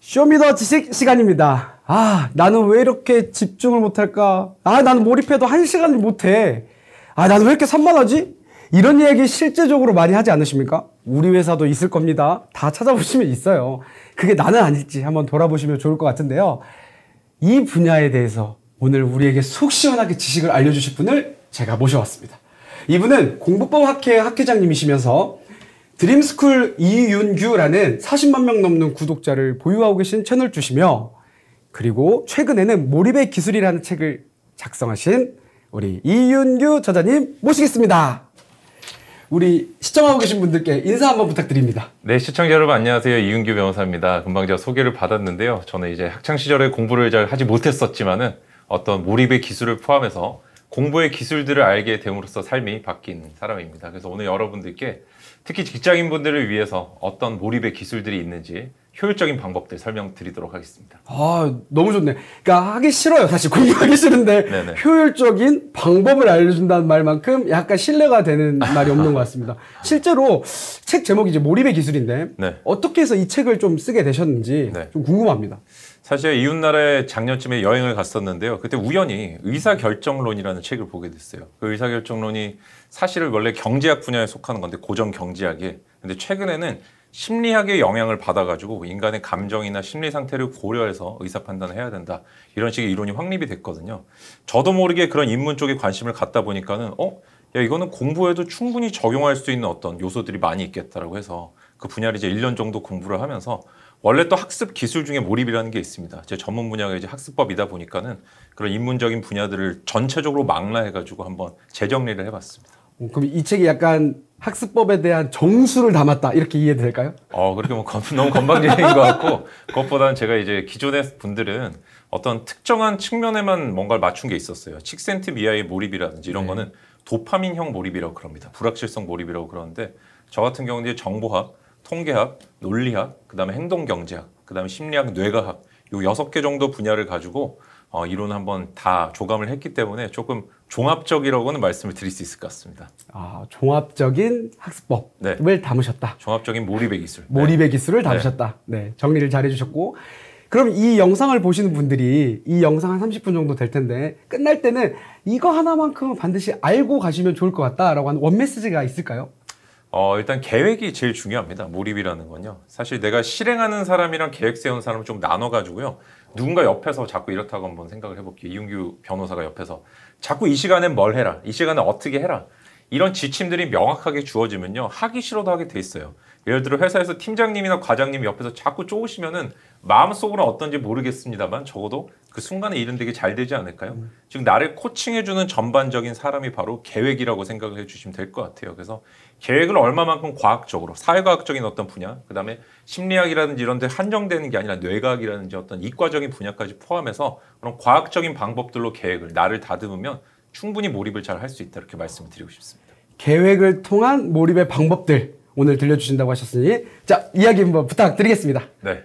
쇼미더 지식 시간입니다. 나는 왜 이렇게 집중을 못할까? 나는 몰입해도 1시간을 못해. 나는 왜 이렇게 산만하지? 이런 이야기 실제적으로 많이 하지 않으십니까? 우리 회사도 있을 겁니다. 다 찾아보시면 있어요. 그게 나는 아닐지 한번 돌아보시면 좋을 것 같은데요. 이 분야에 대해서 오늘 우리에게 속 시원하게 지식을 알려주실 분을 제가 모셔왔습니다. 이분은 공부법 학회 학회장님이시면서 드림스쿨 이윤규라는 40만 명 넘는 구독자를 보유하고 계신 채널주시며, 그리고 최근에는 몰입의 기술이라는 책을 작성하신 우리 이윤규 저자님 모시겠습니다. 우리 시청하고 계신 분들께 인사 한번 부탁드립니다. 네, 시청자 여러분 안녕하세요. 이윤규 변호사입니다. 금방 제가 소개를 받았는데요. 저는 이제 학창시절에 공부를 잘 하지 못했었지만은 어떤 몰입의 기술을 포함해서 공부의 기술들을 알게 됨으로써 삶이 바뀐 사람입니다. 그래서 오늘 여러분들께 특히 직장인분들을 위해서 어떤 몰입의 기술들이 있는지 효율적인 방법들 설명드리도록 하겠습니다. 너무 좋네. 그러니까 하기 싫어요. 사실 공부하기 싫은데 네네. 효율적인 방법을 알려준다는 말만큼 약간 신뢰가 되는 말이 없는 것 같습니다. 실제로 책 제목이 이제 몰입의 기술인데 네. 어떻게 해서 이 책을 좀 쓰게 되셨는지 네. 좀 궁금합니다. 사실 이웃나라에 작년쯤에 여행을 갔었는데요. 그때 우연히 의사결정론이라는 책을 보게 됐어요. 그 의사결정론이 사실은 원래 경제학 분야에 속하는 건데, 고전 경제학에. 근데 최근에는 심리학의 영향을 받아가지고 인간의 감정이나 심리 상태를 고려해서 의사 판단을 해야 된다, 이런 식의 이론이 확립이 됐거든요. 저도 모르게 그런 인문 쪽에 관심을 갖다 보니까는 야, 이거는 공부에도 충분히 적용할 수 있는 어떤 요소들이 많이 있겠다라고 해서 그 분야를 이제 1년 정도 공부를 하면서, 원래 또 학습 기술 중에 몰입이라는 게 있습니다. 제 전문 분야가 이제 학습법이다 보니까는 그런 인문적인 분야들을 전체적으로 망라해가지고 한번 재정리를 해봤습니다. 그럼 이 책이 약간 학습법에 대한 정수를 담았다, 이렇게 이해도 될까요? 그렇게 뭐 너무 건방지는 것 같고, 그것보다는 제가 이제 기존의 분들은 어떤 특정한 측면에만 뭔가를 맞춘 게 있었어요. 칙센트미아의 몰입이라든지 이런 거는 도파민형 몰입이라고 그럽니다. 불확실성 몰입이라고 그러는데, 저 같은 경우는 이제 정보학, 통계학, 논리학, 그 다음에 행동경제학, 그 다음에 심리학, 뇌과학, 요 6개 정도 분야를 가지고 이론을 한번 다 조감을 했기 때문에 조금 종합적이라고는 말씀을 드릴 수 있을 것 같습니다. 종합적인 학습법을 담으셨다. 종합적인 몰입의 기술. 몰입의 기술을 담으셨다. 네, 정리를 잘 해주셨고, 그럼 이 영상을 보시는 분들이 이 영상 한 30분 정도 될 텐데, 끝날 때는 이거 하나만큼은 반드시 알고 가시면 좋을 것 같다라고 하는 원메시지가 있을까요? 일단 계획이 제일 중요합니다. 몰입이라는 건요. 사실 내가 실행하는 사람이랑 계획 세우는 사람을 좀 나눠가지고요. 누군가 옆에서 자꾸 이렇다고 한번 생각을 해볼게요. 이윤규 변호사가 옆에서 자꾸 이 시간엔 뭘 해라, 이 시간에 어떻게 해라, 이런 지침들이 명확하게 주어지면요, 하기 싫어도 하게 돼 있어요. 예를 들어 회사에서 팀장님이나 과장님이 옆에서 자꾸 쪼으시면은 마음속으로는 어떤지 모르겠습니다만 적어도 그 순간에 일은 되게 잘 되지 않을까요? 즉 나를 코칭해주는 전반적인 사람이 바로 계획이라고 생각을 해주시면 될 것 같아요. 그래서 계획을 얼마만큼 과학적으로, 사회과학적인 어떤 분야, 그 다음에 심리학이라든지 이런 데 한정되는 게 아니라 뇌과학이라든지 어떤 이과적인 분야까지 포함해서 그런 과학적인 방법들로 계획을, 나를 다듬으면 충분히 몰입을 잘 할 수 있다, 이렇게 말씀을 드리고 싶습니다. 계획을 통한 몰입의 방법들 오늘 들려주신다고 하셨으니, 자, 이야기 한번 부탁드리겠습니다. 네.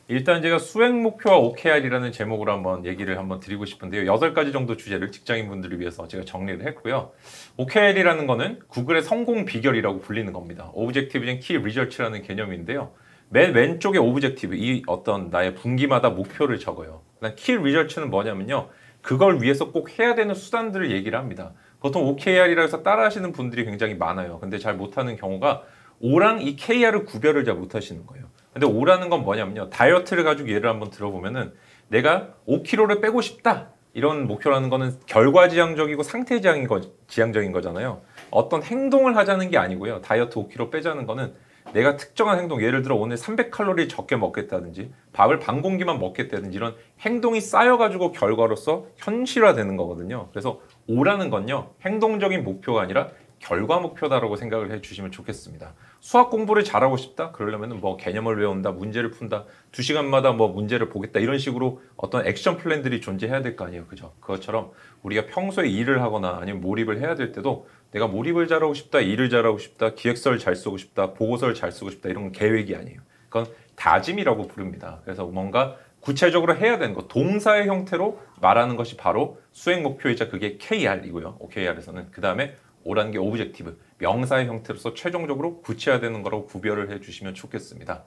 일단 제가 수행 목표와 OKR이라는 제목으로 한번 얘기를 한번 드리고 싶은데요. 8가지 정도 주제를 직장인분들을 위해서 제가 정리를 했고요. OKR이라는 거는 구글의 성공 비결이라고 불리는 겁니다. Objective and Key Results라는 개념인데요. 맨 왼쪽에 Objective, 이 어떤 나의 분기마다 목표를 적어요. 그다음 Key Results는 뭐냐면요, 그걸 위해서 꼭 해야 되는 수단들을 얘기를 합니다. 보통 OKR이라 해서 따라 하시는 분들이 굉장히 많아요. 근데 잘 못하는 경우가 O랑 이 KR을 구별을 잘 못하시는 거예요. 근데 O라는 건 뭐냐면요, 다이어트를 가지고 예를 한번 들어보면은 내가 5kg를 빼고 싶다, 이런 목표라는 거는 결과지향적이고 상태지향적인 거잖아요. 어떤 행동을 하자는 게 아니고요. 다이어트 5kg 빼자는 거는 내가 특정한 행동, 예를 들어 오늘 300칼로리 적게 먹겠다든지 밥을 반 공기만 먹겠다든지 이런 행동이 쌓여가지고 결과로서 현실화되는 거거든요. 그래서 O라는 건요, 행동적인 목표가 아니라 결과 목표다라고 생각을 해주시면 좋겠습니다. 수학 공부를 잘하고 싶다? 그러려면 뭐 개념을 외운다, 문제를 푼다, 2시간마다 뭐 문제를 보겠다, 이런 식으로 어떤 액션 플랜들이 존재해야 될 거 아니에요. 그죠? 그것처럼 우리가 평소에 일을 하거나 아니면 몰입을 해야 될 때도 내가 몰입을 잘하고 싶다, 일을 잘하고 싶다, 기획서를 잘 쓰고 싶다, 보고서를 잘 쓰고 싶다, 이런 건 계획이 아니에요. 그건 다짐이라고 부릅니다. 그래서 뭔가 구체적으로 해야 되는 것, 동사의 형태로 말하는 것이 바로 수행 목표이자 그게 KR이고요. OKR에서는. 그 다음에 O라는 게 오브젝티브, 명사의 형태로서 최종적으로 구체화되는 거라고 구별을 해주시면 좋겠습니다.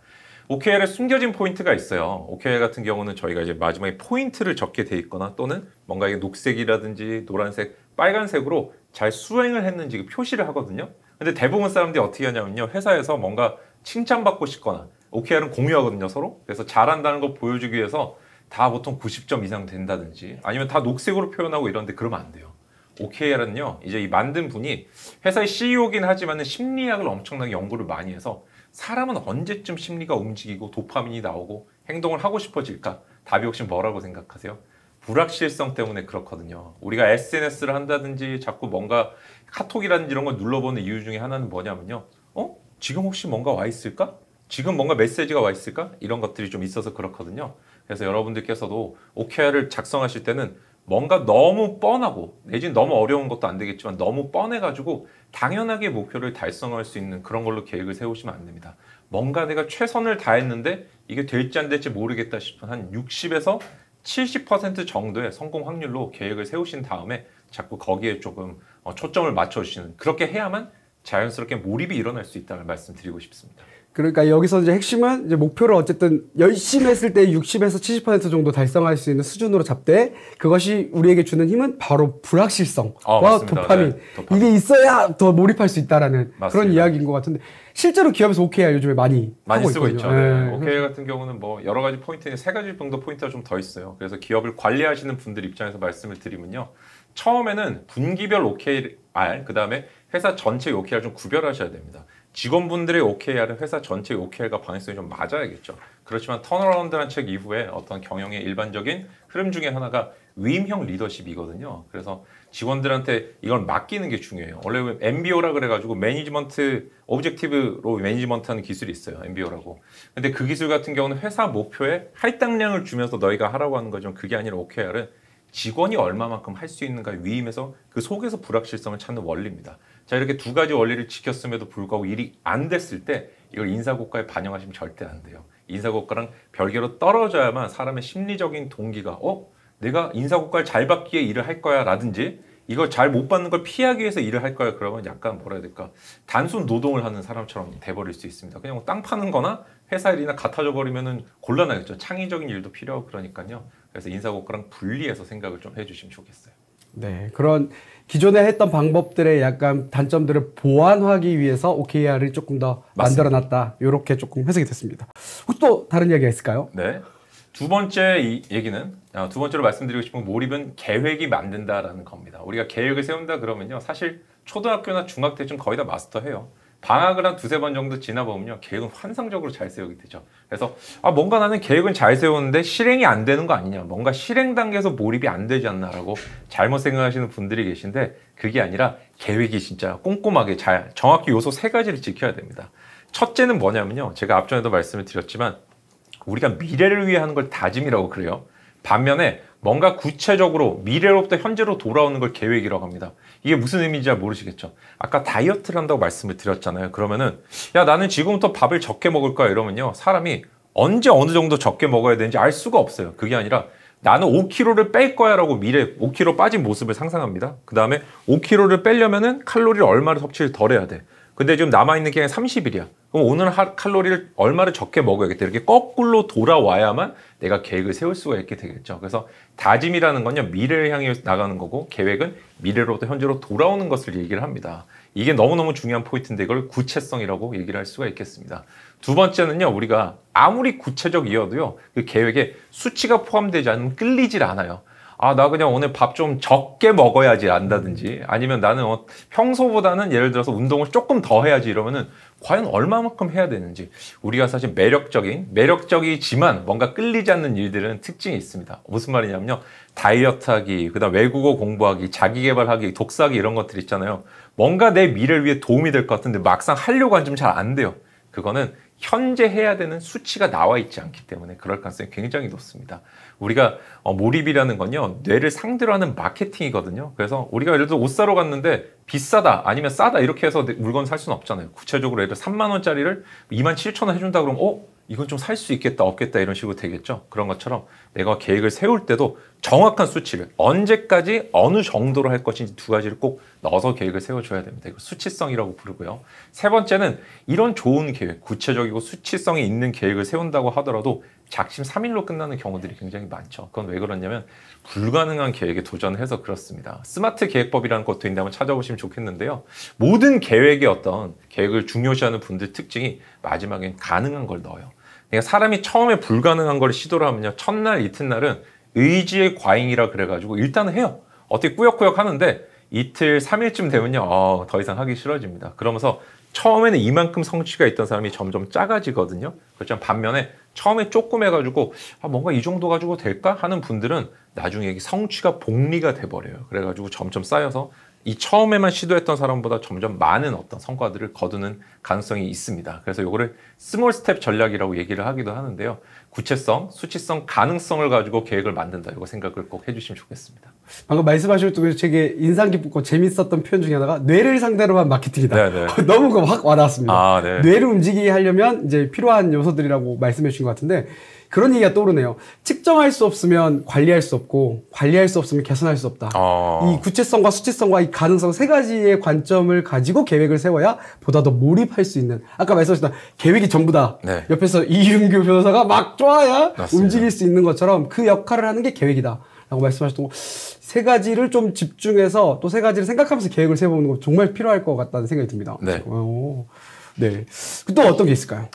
OKR에 숨겨진 포인트가 있어요. OKR 같은 경우는 저희가 이제 마지막에 포인트를 적게 돼 있거나 또는 뭔가 이게 녹색이라든지 노란색, 빨간색으로 잘 수행을 했는지 표시를 하거든요. 근데 대부분 사람들이 어떻게 하냐면요. 회사에서 뭔가 칭찬받고 싶거나 OKR은 공유하거든요, 서로. 그래서 잘한다는 걸 보여주기 위해서 다 보통 90점 이상 된다든지 아니면 다 녹색으로 표현하고 이런데 그러면 안 돼요. OKR은요, 이제 이 만든 분이 회사의 CEO긴 하지만 심리학을 엄청나게 연구를 많이 해서 사람은 언제쯤 심리가 움직이고 도파민이 나오고 행동을 하고 싶어질까? 답이 혹시 뭐라고 생각하세요? 불확실성 때문에 그렇거든요. 우리가 SNS를 한다든지 자꾸 뭔가 카톡이라든지 이런 걸 눌러보는 이유 중에 하나는 뭐냐면요. 지금 혹시 뭔가 와 있을까? 지금 뭔가 메시지가 와 있을까? 이런 것들이 좀 있어서 그렇거든요. 그래서 여러분들께서도 OKR을 작성하실 때는 뭔가 너무 뻔하고 내지는 너무 어려운 것도 안 되겠지만 너무 뻔해가지고 당연하게 목표를 달성할 수 있는 그런 걸로 계획을 세우시면 안 됩니다. 뭔가 내가 최선을 다했는데 이게 될지 안 될지 모르겠다 싶은 한 60에서 70% 정도의 성공 확률로 계획을 세우신 다음에 자꾸 거기에 조금 초점을 맞춰주시는 그렇게 해야만 자연스럽게 몰입이 일어날 수 있다는 말씀드리고 싶습니다. 그러니까 여기서 이제 핵심은 이제 목표를 어쨌든 열심히 했을 때 60에서 70% 정도 달성할 수 있는 수준으로 잡되 그것이 우리에게 주는 힘은 바로 불확실성과 도파민. 네, 도파민. 이게 있어야 더 몰입할 수 있다라는 맞습니다. 그런 이야기인 것 같은데 실제로 기업에서 OKR 요즘에 많이 하고 쓰고 있거든요. 있죠. 네. OKR 같은 경우는 뭐 여러 가지 포인트, 3가지 정도 포인트가 좀 더 있어요. 그래서 기업을 관리하시는 분들 입장에서 말씀을 드리면요. 처음에는 분기별 OKR, 그 다음에 회사 전체의 OKR 좀 구별하셔야 됩니다. 직원분들의 OKR은 회사 전체의 OKR과 방향성이 좀 맞아야겠죠. 그렇지만 턴어라운드라는 책 이후에 어떤 경영의 일반적인 흐름 중에 하나가 위임형 리더십이거든요. 그래서 직원들한테 이걸 맡기는 게 중요해요. 원래 MBO라 그래가지고 매니지먼트 오브젝티브로 매니지먼트하는 기술이 있어요. MBO라고. 근데 그 기술 같은 경우는 회사 목표에 할당량을 주면서 너희가 하라고 하는 거죠. 그게 아니라 OKR은 직원이 얼마만큼 할 수 있는가 위임해서 그 속에서 불확실성을 찾는 원리입니다. 자, 이렇게 2가지 원리를 지켰음에도 불구하고 일이 안 됐을 때 이걸 인사고과에 반영하시면 절대 안 돼요. 인사고과랑 별개로 떨어져야만 사람의 심리적인 동기가 내가 인사고과를 잘 받기에 일을 할 거야 라든지 이걸 잘 못 받는 걸 피하기 위해서 일을 할 거야 그러면 약간 뭐라 해야 될까 단순 노동을 하는 사람처럼 돼버릴 수 있습니다. 그냥 땅 파는 거나 회사 일이나 같아져 버리면은 곤란하겠죠. 창의적인 일도 필요하고 그러니까요. 그래서 인사고과랑 분리해서 생각을 좀 해주시면 좋겠어요. 네, 그런 기존에 했던 방법들의 약간 단점들을 보완하기 위해서 OKR을 조금 더 만들어놨다. 이렇게 조금 해석이 됐습니다. 혹시 또 다른 이야기가 있을까요? 네. 두 번째 얘기는 두 번째로 말씀드리고 싶은 몰입은 계획이 만든다라는 겁니다. 우리가 계획을 세운다 그러면요. 사실 초등학교나 중학교 때쯤 거의 다 마스터해요. 방학을 한 2-3번 정도 지나보면요. 계획은 환상적으로 잘 세우게 되죠. 그래서 뭔가 나는 계획은 잘 세우는데 실행이 안 되는 거 아니냐. 뭔가 실행 단계에서 몰입이 안 되지 않나라고 잘못 생각하시는 분들이 계신데 그게 아니라 계획이 진짜 꼼꼼하게 잘 정확히 요소 3가지를 지켜야 됩니다. 첫째는 뭐냐면요. 제가 앞전에도 말씀을 드렸지만 우리가 미래를 위해 하는 걸 다짐이라고 그래요. 반면에 뭔가 구체적으로 미래로부터 현재로 돌아오는 걸 계획이라고 합니다. 이게 무슨 의미인지 잘 모르시겠죠. 아까 다이어트를 한다고 말씀을 드렸잖아요. 그러면은 야 나는 지금부터 밥을 적게 먹을 거야 이러면요. 사람이 언제 어느 정도 적게 먹어야 되는지 알 수가 없어요. 그게 아니라 나는 5kg를 뺄 거야 라고 미래 5kg 빠진 모습을 상상합니다. 그 다음에 5kg를 빼려면은 칼로리를 얼마를 섭취를 덜 해야 돼. 근데 지금 남아있는 게 30일이야. 그럼 오늘 칼로리를 얼마를 적게 먹어야겠다. 이렇게 거꾸로 돌아와야만 내가 계획을 세울 수가 있게 되겠죠. 그래서 다짐이라는 건요. 미래를 향해 나가는 거고 계획은 미래로부터 현재로 돌아오는 것을 얘기를 합니다. 이게 너무너무 중요한 포인트인데 이걸 구체성이라고 얘기를 할 수가 있겠습니다. 두 번째는요. 우리가 아무리 구체적이어도요. 그 계획에 수치가 포함되지 않으면 끌리질 않아요. 나 그냥 오늘 밥 좀 적게 먹어야지 한다든지 아니면 나는 평소보다는 예를 들어서 운동을 조금 더 해야지 이러면은 과연 얼마만큼 해야 되는지 우리가 사실 매력적이지만 뭔가 끌리지 않는 일들은 특징이 있습니다. 무슨 말이냐면요. 다이어트하기, 그다음 외국어 공부하기, 자기계발하기, 독서하기 이런 것들 있잖아요. 뭔가 내 미래를 위해 도움이 될 것 같은데 막상 하려고 하면 좀 잘 안 돼요. 그거는 현재 해야 되는 수치가 나와 있지 않기 때문에 그럴 가능성이 굉장히 높습니다. 우리가 몰입이라는 건요. 뇌를 상대로 하는 마케팅이거든요. 그래서 우리가 예를 들어 옷 사러 갔는데 비싸다 아니면 싸다 이렇게 해서 물건 살 수는 없잖아요. 구체적으로 예를 들어 3만 원짜리를 27,000원 해준다 그러면 이건 좀 살 수 있겠다 없겠다 이런 식으로 되겠죠. 그런 것처럼 내가 계획을 세울 때도 정확한 수치를 언제까지 어느 정도로 할 것인지 두 가지를 꼭 넣어서 계획을 세워줘야 됩니다. 이거 수치성이라고 부르고요. 세 번째는 이런 좋은 계획, 구체적이고 수치성이 있는 계획을 세운다고 하더라도 작심 삼 일로 끝나는 경우들이 굉장히 많죠. 그건 왜 그러냐면 불가능한 계획에 도전해서 그렇습니다. 스마트 계획법이라는 것도 있는데 한번 찾아보시면 좋겠는데요. 모든 계획의 어떤 계획을 중요시하는 분들 특징이 마지막엔 가능한 걸 넣어요. 그러니까 사람이 처음에 불가능한 걸 시도를 하면요. 첫날, 이튿날은 의지의 과잉이라 그래가지고 일단은 해요. 어떻게 꾸역꾸역 하는데 이틀, 3일쯤 되면요. 더 이상 하기 싫어집니다. 그러면서 처음에는 이만큼 성취가 있던 사람이 점점 작아지거든요. 그렇지만 반면에 처음에 조금 해가지고 뭔가 이 정도 가지고 될까 하는 분들은 나중에 성취가 복리가 돼버려요. 그래가지고 점점 쌓여서 이 처음에만 시도했던 사람보다 점점 많은 어떤 성과들을 거두는 가능성이 있습니다. 그래서 이거를 스몰 스텝 전략이라고 얘기를 하기도 하는데요. 구체성, 수치성, 가능성을 가지고 계획을 만든다. 이거 생각을 꼭 해주시면 좋겠습니다. 방금 말씀하신 것 중에 되게 인상 깊고 재밌었던 표현 중에 하나가 뇌를 상대로 한 마케팅이다. 네네. 너무 확 와닿았습니다. 네. 뇌를 움직이게 하려면 이제 필요한 요소들이라고 말씀해 주신 것 같은데 그런 얘기가 떠오르네요. 측정할 수 없으면 관리할 수 없고 관리할 수 없으면 개선할 수 없다. 이 구체성과 수치성과 이 가능성 세 가지의 관점을 가지고 계획을 세워야 보다 더 몰입할 수 있는 아까 말씀하셨던 계획이 전부다. 네. 옆에서 이윤규 변호사가 막 좋아야 맞습니다. 움직일 수 있는 것처럼 그 역할을 하는 게 계획이다. 라고 말씀하셨던 거 세 가지를 좀 집중해서 또 세 가지를 생각하면서 계획을 세우는 거 정말 필요할 것 같다는 생각이 듭니다. 네. 네. 또 어떤 게 있을까요?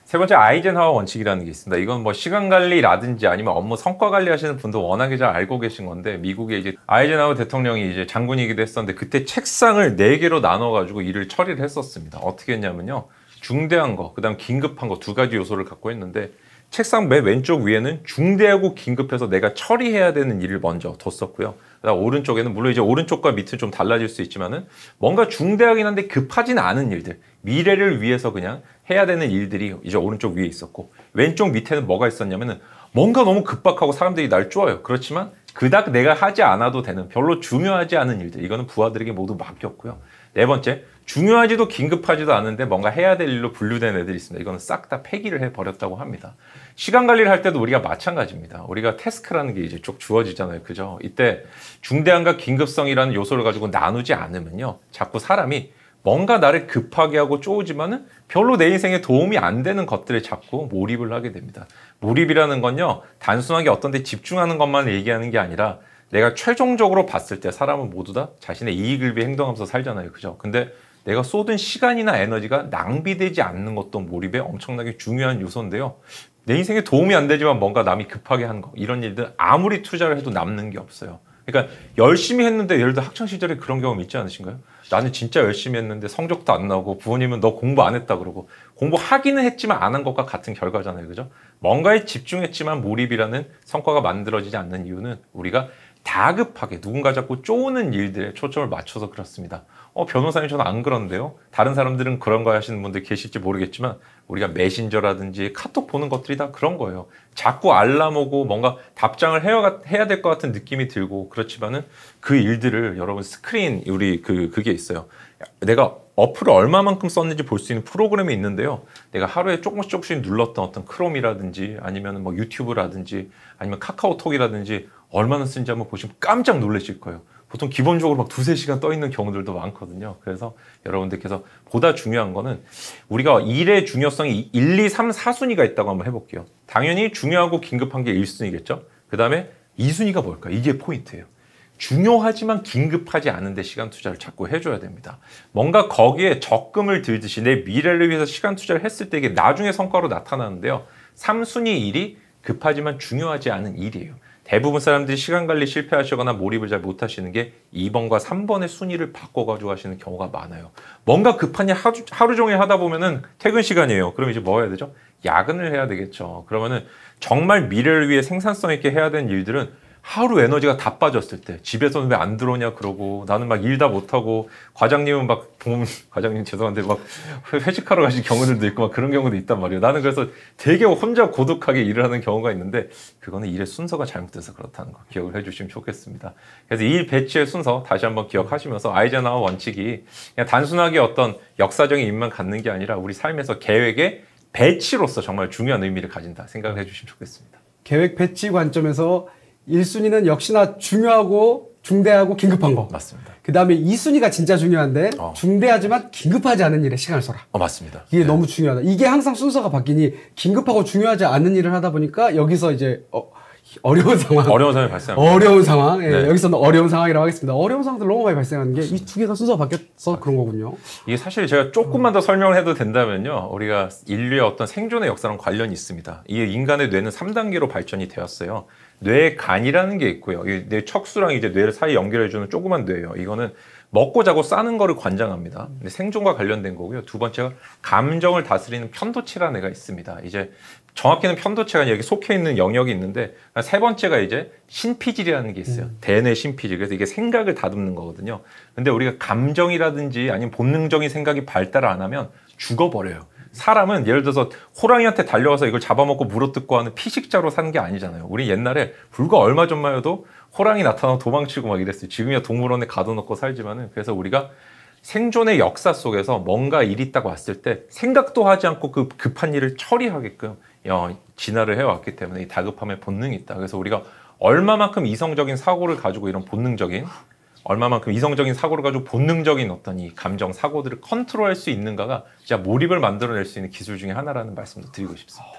세 번째 아이젠하워 원칙이라는 게 있습니다. 이건 뭐 시간 관리라든지 아니면 업무 성과 관리하시는 분도 워낙에 잘 알고 계신 건데 미국의 이제 아이젠하워 대통령이 이제 장군이기도 했었는데 그때 책상을 4개로 나눠가지고 일을 처리를 했었습니다. 어떻게 했냐면요. 중대한 거, 그다음 긴급한 거 두 가지 요소를 갖고 했는데 책상 맨 왼쪽 위에는 중대하고 긴급해서 내가 처리해야 되는 일을 먼저 뒀었고요. 그다음 오른쪽에는 물론 이제 오른쪽과 밑은 좀 달라질 수 있지만은 뭔가 중대하긴 한데 급하진 않은 일들, 미래를 위해서 그냥 해야 되는 일들이 이제 오른쪽 위에 있었고 왼쪽 밑에는 뭐가 있었냐면은 뭔가 너무 급박하고 사람들이 날 쪼아요. 그렇지만 그닥 내가 하지 않아도 되는 별로 중요하지 않은 일들, 이거는 부하들에게 모두 맡겼고요. 네 번째, 중요하지도 긴급하지도 않은데 뭔가 해야 될 일로 분류된 애들이 있습니다. 이거는 싹 다 폐기를 해버렸다고 합니다. 시간 관리를 할 때도 우리가 마찬가지입니다. 우리가 태스크라는 게 이제 쭉 주어지잖아요. 그죠? 이때 중대함과 긴급성이라는 요소를 가지고 나누지 않으면요. 자꾸 사람이 뭔가 나를 급하게 하고 쪼우지만은 별로 내 인생에 도움이 안 되는 것들에 자꾸 몰입을 하게 됩니다. 몰입이라는 건요. 단순하게 어떤 데 집중하는 것만 얘기하는 게 아니라 내가 최종적으로 봤을 때 사람은 모두 다 자신의 이익을 위해 행동하면서 살잖아요. 그죠? 근데 내가 쏟은 시간이나 에너지가 낭비되지 않는 것도 몰입의 엄청나게 중요한 요소인데요. 내 인생에 도움이 안 되지만 뭔가 남이 급하게 하는 거, 이런 일들 아무리 투자를 해도 남는 게 없어요. 그러니까 열심히 했는데 예를 들어 학창시절에 그런 경험 있지 않으신가요? 나는 진짜 열심히 했는데 성적도 안 나오고 부모님은 너 공부 안 했다 그러고 공부하기는 했지만 안 한 것과 같은 결과잖아요. 그죠? 뭔가에 집중했지만 몰입이라는 성과가 만들어지지 않는 이유는 우리가 다급하게 누군가 자꾸 쪼우는 일들에 초점을 맞춰서 그렇습니다. 변호사님 저는 안 그런데요. 다른 사람들은 그런 거 하시는 분들 계실지 모르겠지만 우리가 메신저라든지 카톡 보는 것들이 다 그런 거예요. 자꾸 알람 오고 뭔가 답장을 해야 될 것 같은 느낌이 들고 그렇지만은 그 일들을 여러분 스크린 우리 그게 있어요. 내가 어플을 얼마만큼 썼는지 볼 수 있는 프로그램이 있는데요. 내가 하루에 조금씩 눌렀던 어떤 크롬이라든지 아니면 뭐 유튜브라든지 아니면 카카오톡이라든지 얼마나 쓴지 한번 보시면 깜짝 놀라실 거예요. 보통 기본적으로 막 2-3시간 떠 있는 경우들도 많거든요. 그래서 여러분들께서 보다 중요한 거는 우리가 일의 중요성이 1, 2, 3, 4순위가 있다고 한번 해볼게요. 당연히 중요하고 긴급한 게 1순위겠죠. 그 다음에 2순위가 뭘까? 이게 포인트예요. 중요하지만 긴급하지 않은데 시간 투자를 자꾸 해줘야 됩니다. 뭔가 거기에 적금을 들듯이 내 미래를 위해서 시간 투자를 했을 때 이게 나중에 성과로 나타나는데요. 3순위 일이 급하지만 중요하지 않은 일이에요. 대부분 사람들이 시간 관리 실패하시거나 몰입을 잘 못하시는 게 2번과 3번의 순위를 바꿔가지고 하시는 경우가 많아요. 뭔가 급한 일 하루 종일 하다 보면은 퇴근 시간이에요. 그럼 이제 뭐 해야 되죠? 야근을 해야 되겠죠. 그러면은 정말 미래를 위해 생산성 있게 해야 되는 일들은 하루 에너지가 다 빠졌을 때 집에서는 왜 안 들어오냐 그러고 나는 막 일 다 못하고 과장님은 막 과장님 죄송한데 막 회식하러 가신 경우들도 있고 막 그런 경우도 있단 말이에요. 나는 그래서 되게 혼자 고독하게 일을 하는 경우가 있는데 그거는 일의 순서가 잘못돼서 그렇다는 거 기억을 해주시면 좋겠습니다. 그래서 일 배치의 순서 다시 한번 기억하시면서 아이젠하워 원칙이 그냥 단순하게 어떤 역사적인 의미만 갖는 게 아니라 우리 삶에서 계획에 배치로서 정말 중요한 의미를 가진다 생각을 해주시면 좋겠습니다. 계획 배치 관점에서 1순위는 역시나 중요하고 중대하고 긴급한 거. 맞습니다. 그 다음에 2순위가 진짜 중요한데 중대하지만 긴급하지 않은 일에 시간을 써라. 맞습니다. 이게 너무 중요하다. 이게 항상 순서가 바뀌니 긴급하고 중요하지 않은 일을 하다 보니까 여기서 이제 어려운 상황. 어려운 상황이 발생합니다. 어려운 상황. 예, 네. 여기서는 어려운 상황이라고 하겠습니다. 어려운 상황들 너무 많이 발생하는 게 이 두 개가 순서가 바뀌어서 그런 거군요. 이게 사실 제가 조금만 더 설명을 해도 된다면요. 우리가 인류의 어떤 생존의 역사랑 관련이 있습니다. 이 인간의 뇌는 3단계로 발전이 되었어요. 뇌의 간이라는 게 있고요. 뇌 척수랑 이제 뇌를 사이 연결해주는 조그만 뇌예요. 이거는 먹고 자고 싸는 거를 관장합니다. 근데 생존과 관련된 거고요. 두 번째가 감정을 다스리는 편도체라는 애가 있습니다. 이제 정확히는 편도체가 아니라 여기 속해 있는 영역이 있는데 세 번째가 이제 신피질이라는 게 있어요. 대뇌 신피질. 그래서 이게 생각을 다듬는 거거든요. 근데 우리가 감정이라든지 아니면 본능적인 생각이 발달 안 하면 죽어버려요. 사람은 예를 들어서 호랑이한테 달려가서 이걸 잡아먹고 물어뜯고 하는 피식자로 사는 게 아니잖아요. 우리 옛날에 불과 얼마 전만 해도 호랑이 나타나면 도망치고 막 이랬어요. 지금이야 동물원에 가둬놓고 살지만은. 그래서 우리가 생존의 역사 속에서 뭔가 일이 있다고 왔을 때 생각도 하지 않고 그 급한 일을 처리하게끔 진화를 해왔기 때문에 이 다급함의 본능이 있다. 그래서 우리가 얼마만큼 이성적인 사고를 가지고 이런 본능적인 얼마만큼 이성적인 사고를 가지고 본능적인 어떤 이 감정, 사고들을 컨트롤할 수 있는가가 진짜 몰입을 만들어낼 수 있는 기술 중에 하나라는 말씀도 드리고 싶습니다.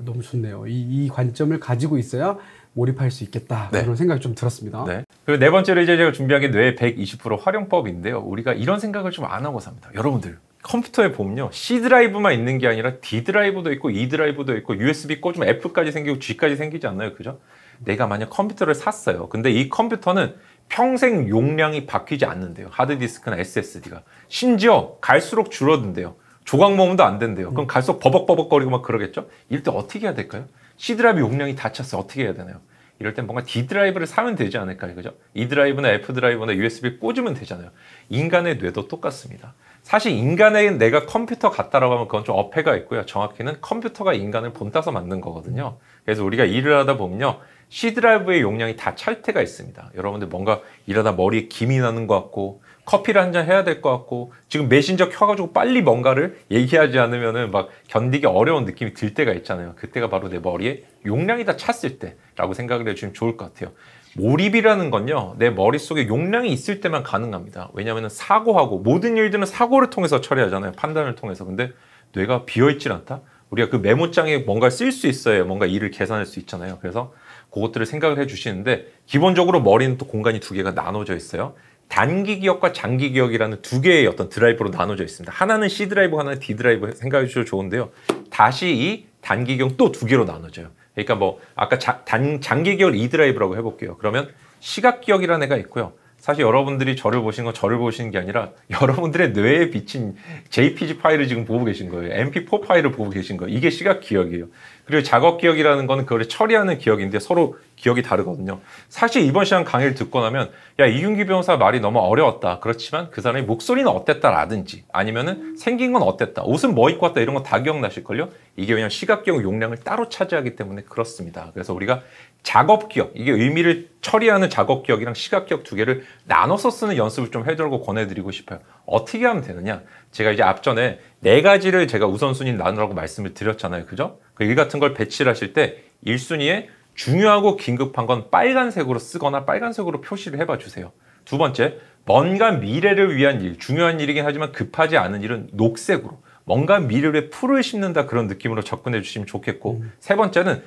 너무 좋네요. 이 관점을 가지고 있어야 몰입할 수 있겠다. 네. 그런 생각이 좀 들었습니다. 네. 그리고 네 번째로 이제 제가 준비한 게 뇌 120% 활용법인데요. 우리가 이런 생각을 좀 안 하고 삽니다. 여러분들 컴퓨터에 보면요. C 드라이브만 있는 게 아니라 D 드라이브도 있고 E 드라이브도 있고 USB 꽂으면 F까지 생기고 G까지 생기지 않나요? 그죠? 내가 만약 컴퓨터를 샀어요. 근데 이 컴퓨터는 평생 용량이 바뀌지 않는데요. 하드디스크나 SSD가. 심지어 갈수록 줄어든대요. 조각 모음도 안 된대요. 그럼 갈수록 버벅버벅거리고 막 그러겠죠? 이럴 때 어떻게 해야 될까요? C 드라이브 용량이 다 찼어요. 어떻게 해야 되나요? 이럴 땐 뭔가 D 드라이브를 사면 되지 않을까요? 그죠? E 드라이브나 F 드라이브나 USB 꽂으면 되잖아요. 인간의 뇌도 똑같습니다. 사실 인간의 내가 컴퓨터 같다라고 하면 그건 좀 어폐가 있고요. 정확히는 컴퓨터가 인간을 본따서 만든 거거든요. 그래서 우리가 일을 하다 보면요. C 드라이브의 용량이 다 찰 때가 있습니다. 여러분들 뭔가 일하다 머리에 김이 나는 것 같고 커피를 한 잔 해야 될 것 같고 지금 메신저 켜가지고 빨리 뭔가를 얘기하지 않으면은 막 견디기 어려운 느낌이 들 때가 있잖아요. 그때가 바로 내 머리에 용량이 다 찼을 때라고 생각을 해주시면 좋을 것 같아요. 몰입이라는 건요. 내 머릿속에 용량이 있을 때만 가능합니다. 왜냐하면 사고하고 모든 일들은 사고를 통해서 처리하잖아요. 판단을 통해서. 근데 뇌가 비어있질 않다? 우리가 그 메모장에 뭔가 쓸 수 있어야 뭔가 일을 계산할 수 있잖아요. 그래서 그것들을 생각을 해주시는데 기본적으로 머리는 또 공간이 두 개가 나눠져 있어요. 단기 기억과 장기 기억이라는 두 개의 어떤 드라이브로 나눠져 있습니다. 하나는 C 드라이브, 하나는 D 드라이브 생각해 주셔도 좋은데요. 다시 이 단기 기억 또 두 개로 나눠져요. 그러니까 뭐 아까 장기 기억을 E 드라이브라고 해볼게요. 그러면 시각 기억이라는 애가 있고요. 사실 여러분들이 저를 보신 건 저를 보시는 게 아니라 여러분들의 뇌에 비친 JPG 파일을 지금 보고 계신 거예요. MP4 파일을 보고 계신 거예요. 이게 시각 기억이에요. 그리고 작업 기억이라는 거는 그걸 처리하는 기억인데 서로 기억이 다르거든요. 사실 이번 시간 강의를 듣고 나면 야 이윤기 변호사 말이 너무 어려웠다. 그렇지만 그 사람의 목소리는 어땠다라든지 아니면은 생긴 건 어땠다. 옷은 뭐 입고 왔다 이런 거 다 기억나실걸요? 이게 왜냐면 시각 기억 용량을 따로 차지하기 때문에 그렇습니다. 그래서 우리가 작업 기억, 이게 의미를 처리하는 작업 기억이랑 시각 기억 두 개를 나눠서 쓰는 연습을 좀 해달라고 권해드리고 싶어요. 어떻게 하면 되느냐? 제가 이제 앞전에 네 가지를 제가 우선순위 나누라고 말씀을 드렸잖아요. 그죠? 그 일 같은 걸 배치를 하실 때 1순위에 중요하고 긴급한 건 빨간색으로 쓰거나 빨간색으로 표시를 해봐 주세요. 두 번째, 뭔가 미래를 위한 일, 중요한 일이긴 하지만 급하지 않은 일은 녹색으로 뭔가 미래에 풀을 심는다 그런 느낌으로 접근해 주시면 좋겠고 세 번째는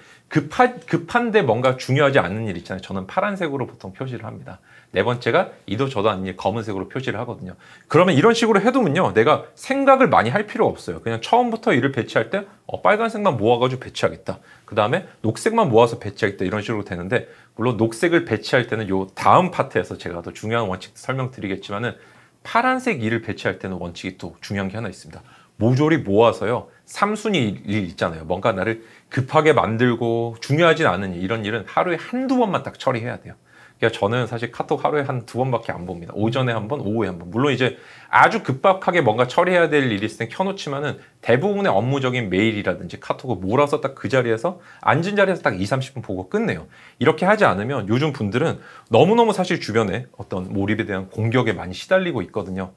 급한데 뭔가 중요하지 않은 일 있잖아요. 저는 파란색으로 보통 표시를 합니다. 네 번째가 이도 저도 아닌 일 검은색으로 표시를 하거든요. 그러면 이런 식으로 해두면요. 내가 생각을 많이 할 필요 없어요. 그냥 처음부터 일을 배치할 때 빨간색만 모아가지고 배치하겠다. 그 다음에 녹색만 모아서 배치하겠다. 이런 식으로 되는데 물론 녹색을 배치할 때는 요 다음 파트에서 제가 더 중요한 원칙 설명드리겠지만은 파란색 일을 배치할 때는 원칙이 또 중요한 게 하나 있습니다. 모조리 모아서요. 3순위 일 있잖아요. 뭔가 나를 급하게 만들고 중요하진 않은 일, 이런 일은 하루에 한두 번만 딱 처리해야 돼요. 그러니까 저는 사실 카톡 하루에 한두 번밖에 안 봅니다. 오전에 한 번, 오후에 한 번. 물론 이제 아주 급박하게 뭔가 처리해야 될 일이 있을 땐 켜놓지만은 대부분의 업무적인 메일이라든지 카톡을 몰아서 딱 그 자리에서 앉은 자리에서 딱 20-30분 보고 끝내요. 이렇게 하지 않으면 요즘 분들은 너무너무 사실 주변에 어떤 몰입에 대한 공격에 많이 시달리고 있거든요.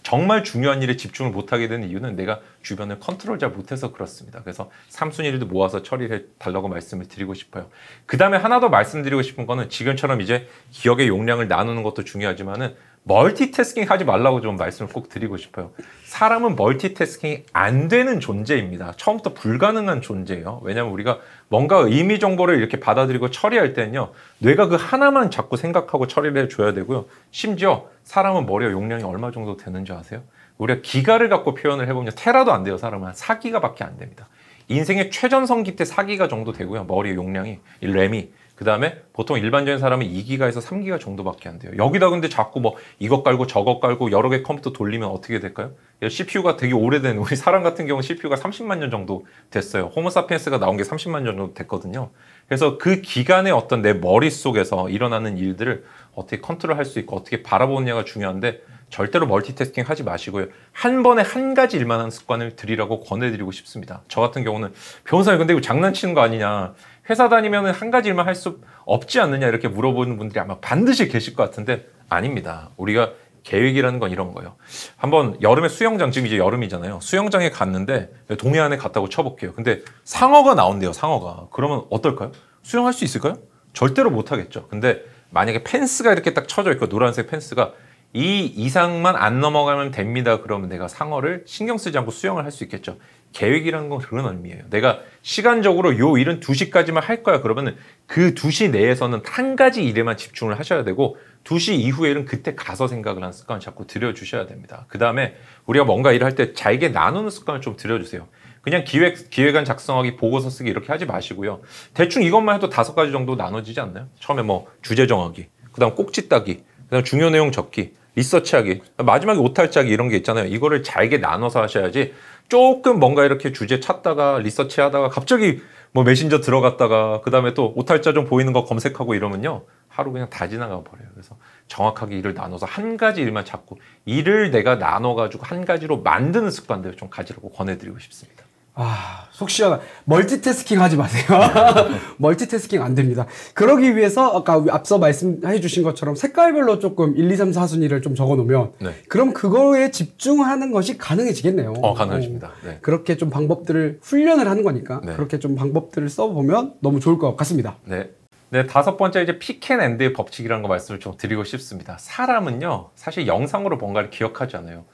정말 중요한 일에 집중을 못하게 되는 이유는 내가 주변을 컨트롤 잘 못해서 그렇습니다. 그래서 3순위를 모아서 처리해 달라고 말씀을 드리고 싶어요. 그 다음에 하나 더 말씀드리고 싶은 거는 지금처럼 이제 기억의 용량을 나누는 것도 중요하지만은 멀티태스킹 하지 말라고 좀 말씀을 꼭 드리고 싶어요. 사람은 멀티태스킹이 안 되는 존재입니다. 처음부터 불가능한 존재예요. 왜냐하면 우리가 뭔가 의미 정보를 이렇게 받아들이고 처리할 때는요, 뇌가 그 하나만 자꾸 생각하고 처리를 해줘야 되고요. 심지어 사람은 머리와 용량이 얼마 정도 되는지 아세요? 우리가 기가를 갖고 표현을 해보면 테라도 안 돼요. 사람은 한 4기가밖에 안 됩니다. 인생의 최전성기 때 4기가 정도 되고요. 머리의 용량이, 이 램이. 그 다음에 보통 일반적인 사람은 2기가에서 3기가 정도밖에 안 돼요. 여기다 근데 자꾸 뭐 이것 깔고 저것 깔고 여러 개 컴퓨터 돌리면 어떻게 될까요? CPU가 되게 오래된, 우리 사람 같은 경우 CPU가 30만 년 정도 됐어요. 호모사피엔스가 나온 게 30만 년 정도 됐거든요. 그래서 그 기간에 어떤 내 머릿속에서 일어나는 일들을 어떻게 컨트롤할 수 있고 어떻게 바라보느냐가 중요한데, 절대로 멀티태스킹 하지 마시고요. 한 번에 한 가지 일만 하는 습관을 들이라고 권해드리고 싶습니다. 저 같은 경우는 변호사님 근데 이거 장난치는 거 아니냐, 회사 다니면 한 가지 일만 할 수 없지 않느냐 이렇게 물어보는 분들이 아마 반드시 계실 것 같은데 아닙니다. 우리가 계획이라는 건 이런 거예요. 한번 여름에 수영장, 지금 이제 여름이잖아요. 수영장에 갔는데 동해안에 갔다고 쳐볼게요. 근데 상어가 나온대요. 상어가. 그러면 어떨까요? 수영할 수 있을까요? 절대로 못하겠죠. 근데 만약에 펜스가 이렇게 딱 쳐져 있고 노란색 펜스가 이 이상만 안 넘어가면 됩니다. 그러면 내가 상어를 신경 쓰지 않고 수영을 할 수 있겠죠. 계획이라는 건 그런 의미예요. 내가 시간적으로 요 일은 2시까지만 할 거야. 그러면 그 2시 내에서는 한 가지 일에만 집중을 하셔야 되고 2시 이후의 일은 그때 가서 생각을 하는 습관을 자꾸 들여주셔야 됩니다. 그 다음에 우리가 뭔가 일을 할 때 잘게 나누는 습관을 좀 들여주세요. 그냥 기획안 작성하기, 보고서 쓰기 이렇게 하지 마시고요. 대충 이것만 해도 5가지 정도 나눠지지 않나요? 처음에 뭐 주제 정하기, 그 다음 꼭지 따기, 그 다음 중요 내용 적기, 리서치하기, 마지막에 오탈 짜기 이런 게 있잖아요. 이거를 잘게 나눠서 하셔야지 조금 뭔가 이렇게 주제 찾다가 리서치하다가 갑자기 뭐 메신저 들어갔다가 그 다음에 또 오탈자 좀 보이는 거 검색하고 이러면요. 하루 그냥 다 지나가 버려요. 그래서 정확하게 일을 나눠서 한 가지 일만 잡고 일을 내가 나눠가지고 한 가지로 만드는 습관들을 좀 가지라고 권해드리고 싶습니다. 아, 속 시원하. 멀티태스킹 하지 마세요. 멀티태스킹 안 됩니다. 그러기 위해서 아까 앞서 말씀해 주신 것처럼 색깔별로 조금 1, 2, 3, 4순위를 좀 적어 놓으면 네. 그럼 그거에 집중하는 것이 가능해지겠네요. 가능해집니다. 네. 그렇게 좀 방법들을 훈련을 하는 거니까 네. 그렇게 좀 방법들을 써보면 너무 좋을 것 같습니다. 네. 네, 5번째 이제 피켄앤드의 법칙이라는 거 말씀을 좀 드리고 싶습니다. 사람은요, 사실 영상으로 뭔가를 기억하지 않아요.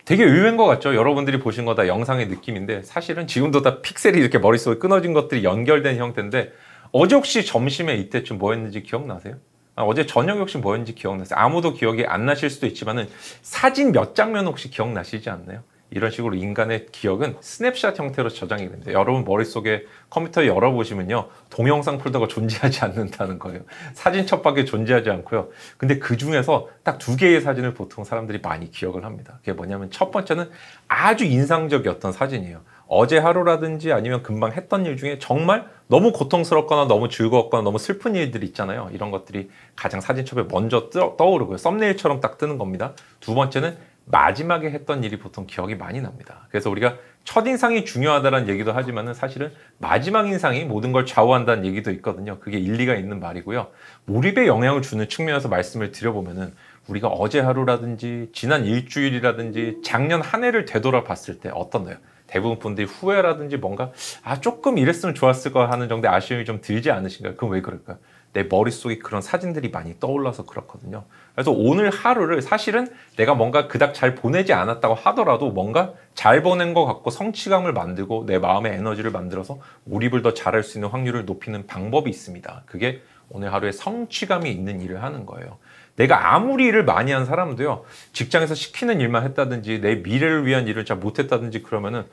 되게 의외인 것 같죠? 여러분들이 보신 거 다 영상의 느낌인데 사실은 지금도 다 픽셀이 이렇게 머릿속에 끊어진 것들이 연결된 형태인데, 어제 혹시 점심에 이때쯤 뭐 했는지 기억나세요? 어제 저녁에 혹시 뭐 했는지 기억나세요? 아무도 기억이 안 나실 수도 있지만은 사진 몇 장면 혹시 기억나시지 않나요? 이런 식으로 인간의 기억은 스냅샷 형태로 저장이 됩니다. 여러분 머릿속에 컴퓨터 열어보시면요, 동영상 폴더가 존재하지 않는다는 거예요. 사진첩밖에 존재하지 않고요. 근데 그 중에서 딱 2개의 사진을 보통 사람들이 많이 기억을 합니다. 그게 뭐냐면 첫 번째는 아주 인상적이었던 사진이에요. 어제 하루라든지 아니면 금방 했던 일 중에 정말 너무 고통스럽거나 너무 즐거웠거나 너무 슬픈 일들이 있잖아요. 이런 것들이 가장 사진첩에 먼저 떠오르고요. 썸네일처럼 딱 뜨는 겁니다. 두 번째는 마지막에 했던 일이 보통 기억이 많이 납니다. 그래서 우리가 첫인상이 중요하다는 얘기도 하지만은 사실은 마지막 인상이 모든 걸 좌우한다는 얘기도 있거든요. 그게 일리가 있는 말이고요. 몰입에 영향을 주는 측면에서 말씀을 드려보면은 우리가 어제 하루라든지 지난 일주일이라든지 작년 한 해를 되돌아봤을 때 어떻나요? 대부분 분들이 후회라든지 뭔가 조금 이랬으면 좋았을 거 하는 정도의 아쉬움이 좀 들지 않으신가요? 그럼 왜 그럴까요? 내 머릿속에 그런 사진들이 많이 떠올라서 그렇거든요. 그래서 오늘 하루를 사실은 내가 뭔가 그닥 잘 보내지 않았다고 하더라도 뭔가 잘 보낸 것 같고 성취감을 만들고 내 마음의 에너지를 만들어서 몰입을 더 잘할 수 있는 확률을 높이는 방법이 있습니다. 그게 오늘 하루에 성취감이 있는 일을 하는 거예요. 내가 아무리 일을 많이 한 사람도요, 직장에서 시키는 일만 했다든지 내 미래를 위한 일을 잘 못했다든지 그러면은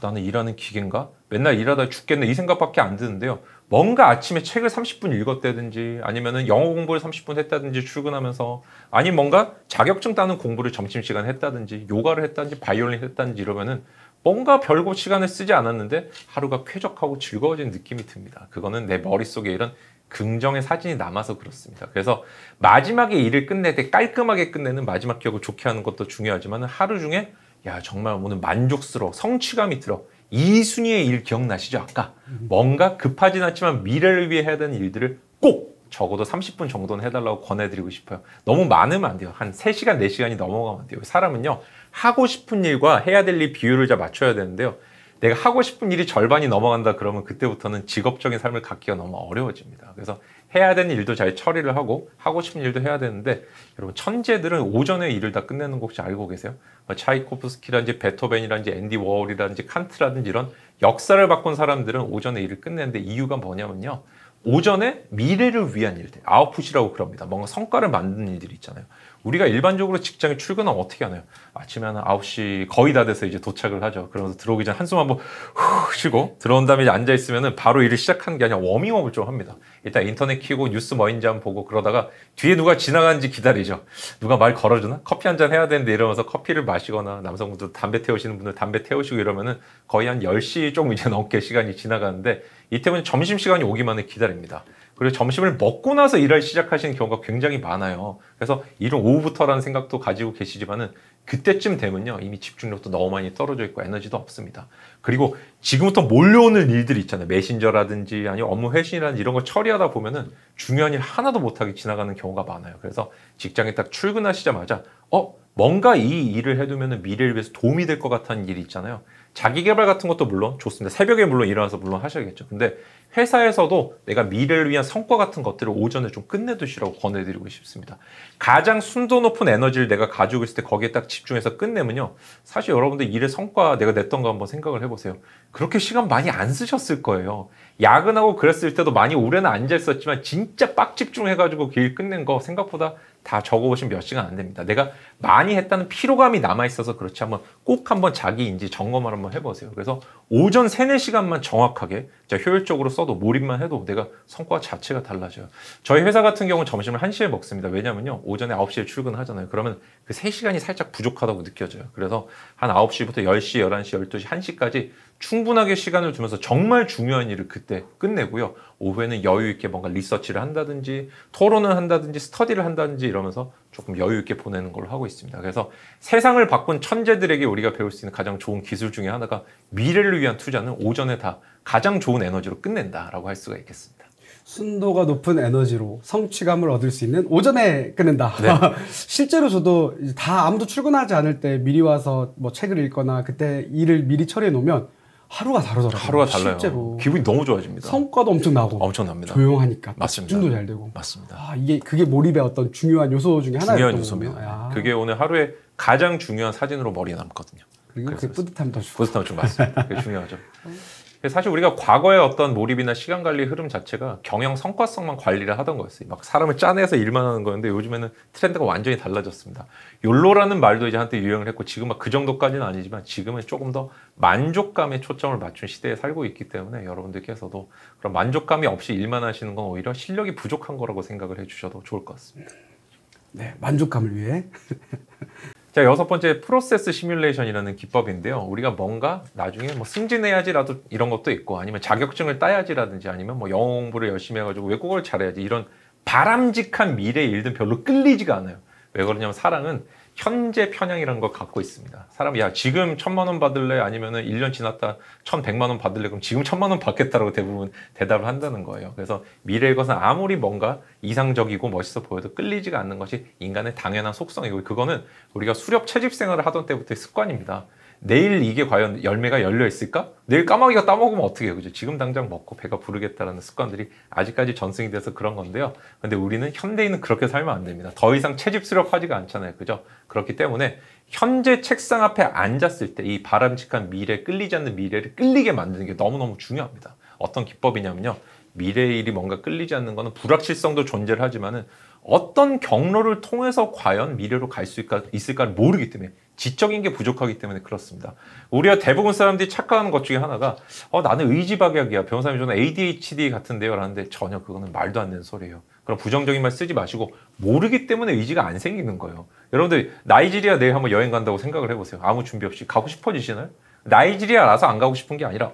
나는 일하는 기계인가? 맨날 일하다 죽겠네 이 생각밖에 안 드는데요. 뭔가 아침에 책을 30분 읽었다든지 아니면은 영어 공부를 30분 했다든지 출근하면서, 아니 뭔가 자격증 따는 공부를 점심시간 했다든지 요가를 했다든지 바이올린 했다든지 이러면은 뭔가 별거 시간을 쓰지 않았는데 하루가 쾌적하고 즐거워진 느낌이 듭니다. 그거는 내 머릿속에 이런 긍정의 사진이 남아서 그렇습니다. 그래서 마지막에 일을 끝낼 때 깔끔하게 끝내는 마지막 기억을 좋게 하는 것도 중요하지만 하루 중에 정말 오늘 만족스러워 성취감이 들어 이 순위의 일 기억나시죠? 아까 뭔가 급하진 않지만 미래를 위해 해야 되는 일들을 꼭 적어도 30분 정도는 해달라고 권해드리고 싶어요. 너무 많으면 안 돼요. 한 3시간, 4시간이 넘어가면 안 돼요. 사람은요, 하고 싶은 일과 해야 될 일 비율을 잘 맞춰야 되는데요. 내가 하고 싶은 일이 절반이 넘어간다 그러면 그때부터는 직업적인 삶을 갖기가 너무 어려워집니다. 그래서 해야 되는 일도 잘 처리를 하고 싶은 일도 해야 되는데, 여러분 천재들은 오전에 일을 다 끝내는 거 혹시 알고 계세요? 차이코프스키라든지 베토벤이라든지 앤디 워홀이라든지 칸트라든지 이런 역사를 바꾼 사람들은 오전에 일을 끝내는데, 이유가 뭐냐면요, 오전에 미래를 위한 일들, 아웃풋이라고 그럽니다. 뭔가 성과를 만드는 일들이 있잖아요. 우리가 일반적으로 직장에 출근하면 어떻게 하나요? 아침에 한 9시 거의 다 돼서 이제 도착을 하죠. 그러면서 들어오기 전에 한숨 한번 후 쉬고 들어온 다음에 이제 앉아있으면 바로 일을 시작하는 게 아니라 워밍업을 좀 합니다. 일단 인터넷 키고 뉴스 뭐인지 한번 보고, 그러다가 뒤에 누가 지나가는지 기다리죠. 누가 말 걸어주나? 커피 한잔 해야 되는데 이러면서 커피를 마시거나, 남성분들 담배 태우시는 분들 담배 태우시고 이러면은 거의 한 10시 조금 이제 넘게 시간이 지나가는데, 이때면 점심시간이 오기만을 기다립니다. 그리고 점심을 먹고 나서 일을 시작하시는 경우가 굉장히 많아요. 그래서 일은 오후부터라는 생각도 가지고 계시지만은, 그때쯤 되면요, 이미 집중력도 너무 많이 떨어져 있고 에너지도 없습니다. 그리고 지금부터 몰려오는 일들이 있잖아요. 메신저라든지 아니면 업무 회신이라든지 이런 걸 처리하다 보면은 중요한 일 하나도 못하게 지나가는 경우가 많아요. 그래서 직장에 딱 출근하시자마자 뭔가 이 일을 해두면 미래를 위해서 도움이 될 것 같다는 일이 있잖아요. 자기 개발 같은 것도 물론 좋습니다. 새벽에 물론 일어나서 물론 하셔야겠죠. 근데 회사에서도 내가 미래를 위한 성과 같은 것들을 오전에 좀 끝내두시라고 권해드리고 싶습니다. 가장 순도 높은 에너지를 내가 가지고 있을 때 거기에 딱 집중해서 끝내면요, 사실 여러분들 일의 성과 내가 냈던 거 한번 생각을 해보세요. 그렇게 시간 많이 안 쓰셨을 거예요. 야근하고 그랬을 때도 많이 오래는 앉아 있었지만 진짜 빡 집중해가지고 그 일 끝낸 거 생각보다 다 적어보시면 몇 시간 안 됩니다. 내가 많이 했다는 피로감이 남아있어서 그렇지, 꼭 한번 자기 인지 점검을 한번 해보세요. 그래서 오전 3, 4시간만 정확하게 효율적으로 써도, 몰입만 해도 내가 성과 자체가 달라져요. 저희 회사 같은 경우는 점심을 1시에 먹습니다. 왜냐면요, 오전에 9시에 출근하잖아요. 그러면 그 3시간이 살짝 부족하다고 느껴져요. 그래서 한 9시부터 10시, 11시, 12시, 1시까지 충분하게 시간을 두면서 정말 중요한 일을 그때 끝내고요. 오후에는 여유 있게 뭔가 리서치를 한다든지 토론을 한다든지 스터디를 한다든지 이러면서 조금 여유 있게 보내는 걸로 하고 있습니다. 그래서 세상을 바꾼 천재들에게 우리가 배울 수 있는 가장 좋은 기술 중에 하나가, 미래를 위한 투자는 오전에 다 가장 좋은 에너지로 끝낸다라고 할 수가 있겠습니다. 순도가 높은 에너지로 성취감을 얻을 수 있는 오전에 끝낸다. 네. 실제로 저도 다 아무도 출근하지 않을 때 미리 와서 뭐 책을 읽거나 그때 일을 미리 처리해 놓으면 하루가 다르더라고요. 하루가 달라요. 실제로 기분이 너무 좋아집니다. 성과도 엄청 나고 엄청납니다. 조용하니까 맞습니다. 집중도 잘 되고. 맞습니다. 그게 몰입의 어떤 중요한 요소 중에 하나예요. 중요한 요소입니다. 그게 오늘 하루에 가장 중요한 사진으로 머리에 남거든요. 그리고 그 뿌듯함도 주고. 뿌듯함 좀 맞습니다. 그게 중요하죠. 사실 우리가 과거의 어떤 몰입이나 시간 관리 흐름 자체가 경영 성과성만 관리를 하던 거였어요. 막 사람을 짜내서 일만 하는 거였는데, 요즘에는 트렌드가 완전히 달라졌습니다. 욜로라는 말도 이제 한때 유행을 했고, 지금 막 그 정도까지는 아니지만 지금은 조금 더 만족감에 초점을 맞춘 시대에 살고 있기 때문에, 여러분들께서도 그런 만족감이 없이 일만 하시는 건 오히려 실력이 부족한 거라고 생각을 해주셔도 좋을 것 같습니다. 네, 만족감을 위해. 자, 6번째, 프로세스 시뮬레이션이라는 기법인데요. 우리가 뭔가 나중에 뭐 승진해야지라도 이런 것도 있고, 아니면 자격증을 따야지라든지, 아니면 뭐 영어 공부를 열심히 해가지고 외국어를 잘해야지, 이런 바람직한 미래 일들 별로 끌리지가 않아요. 왜 그러냐면 사람은 현재 편향이라는 걸 갖고 있습니다. 사람이 지금 1,000만 원 받을래? 아니면은 1년 지났다 1,100만 원 받을래? 그럼 지금 1,000만 원 받겠다라고 대부분 대답을 한다는 거예요. 그래서 미래의 것은 아무리 뭔가 이상적이고 멋있어 보여도 끌리지가 않는 것이 인간의 당연한 속성이고, 그거는 우리가 수렵 채집 생활을 하던 때부터의 습관입니다. 내일 이게 과연 열매가 열려 있을까? 내일 까마귀가 따먹으면 어떻게 해요? 그죠? 지금 당장 먹고 배가 부르겠다라는 습관들이 아직까지 전승이 돼서 그런 건데요. 근데 우리는 현대인은 그렇게 살면 안 됩니다. 더 이상 채집 수렵하지가 않잖아요. 그죠? 그렇기 때문에 현재 책상 앞에 앉았을 때 이 바람직한 미래, 끌리지 않는 미래를 끌리게 만드는 게 너무너무 중요합니다. 어떤 기법이냐면요, 미래의 일이 뭔가 끌리지 않는 거는 불확실성도 존재를 하지만은 어떤 경로를 통해서 과연 미래로 갈 수 있을까를 모르기 때문에, 지적인 게 부족하기 때문에 그렇습니다. 우리가 대부분 사람들이 착각하는 것 중에 하나가, 나는 의지박약이야, 변호사님 저는 ADHD 같은데요 라는데, 전혀 그거는 말도 안 되는 소리예요. 그럼 부정적인 말 쓰지 마시고, 모르기 때문에 의지가 안 생기는 거예요. 여러분들 나이지리아 내일 한번 여행 간다고 생각을 해보세요. 아무 준비 없이 가고 싶어지시나요? 나이지리아라서 안 가고 싶은 게 아니라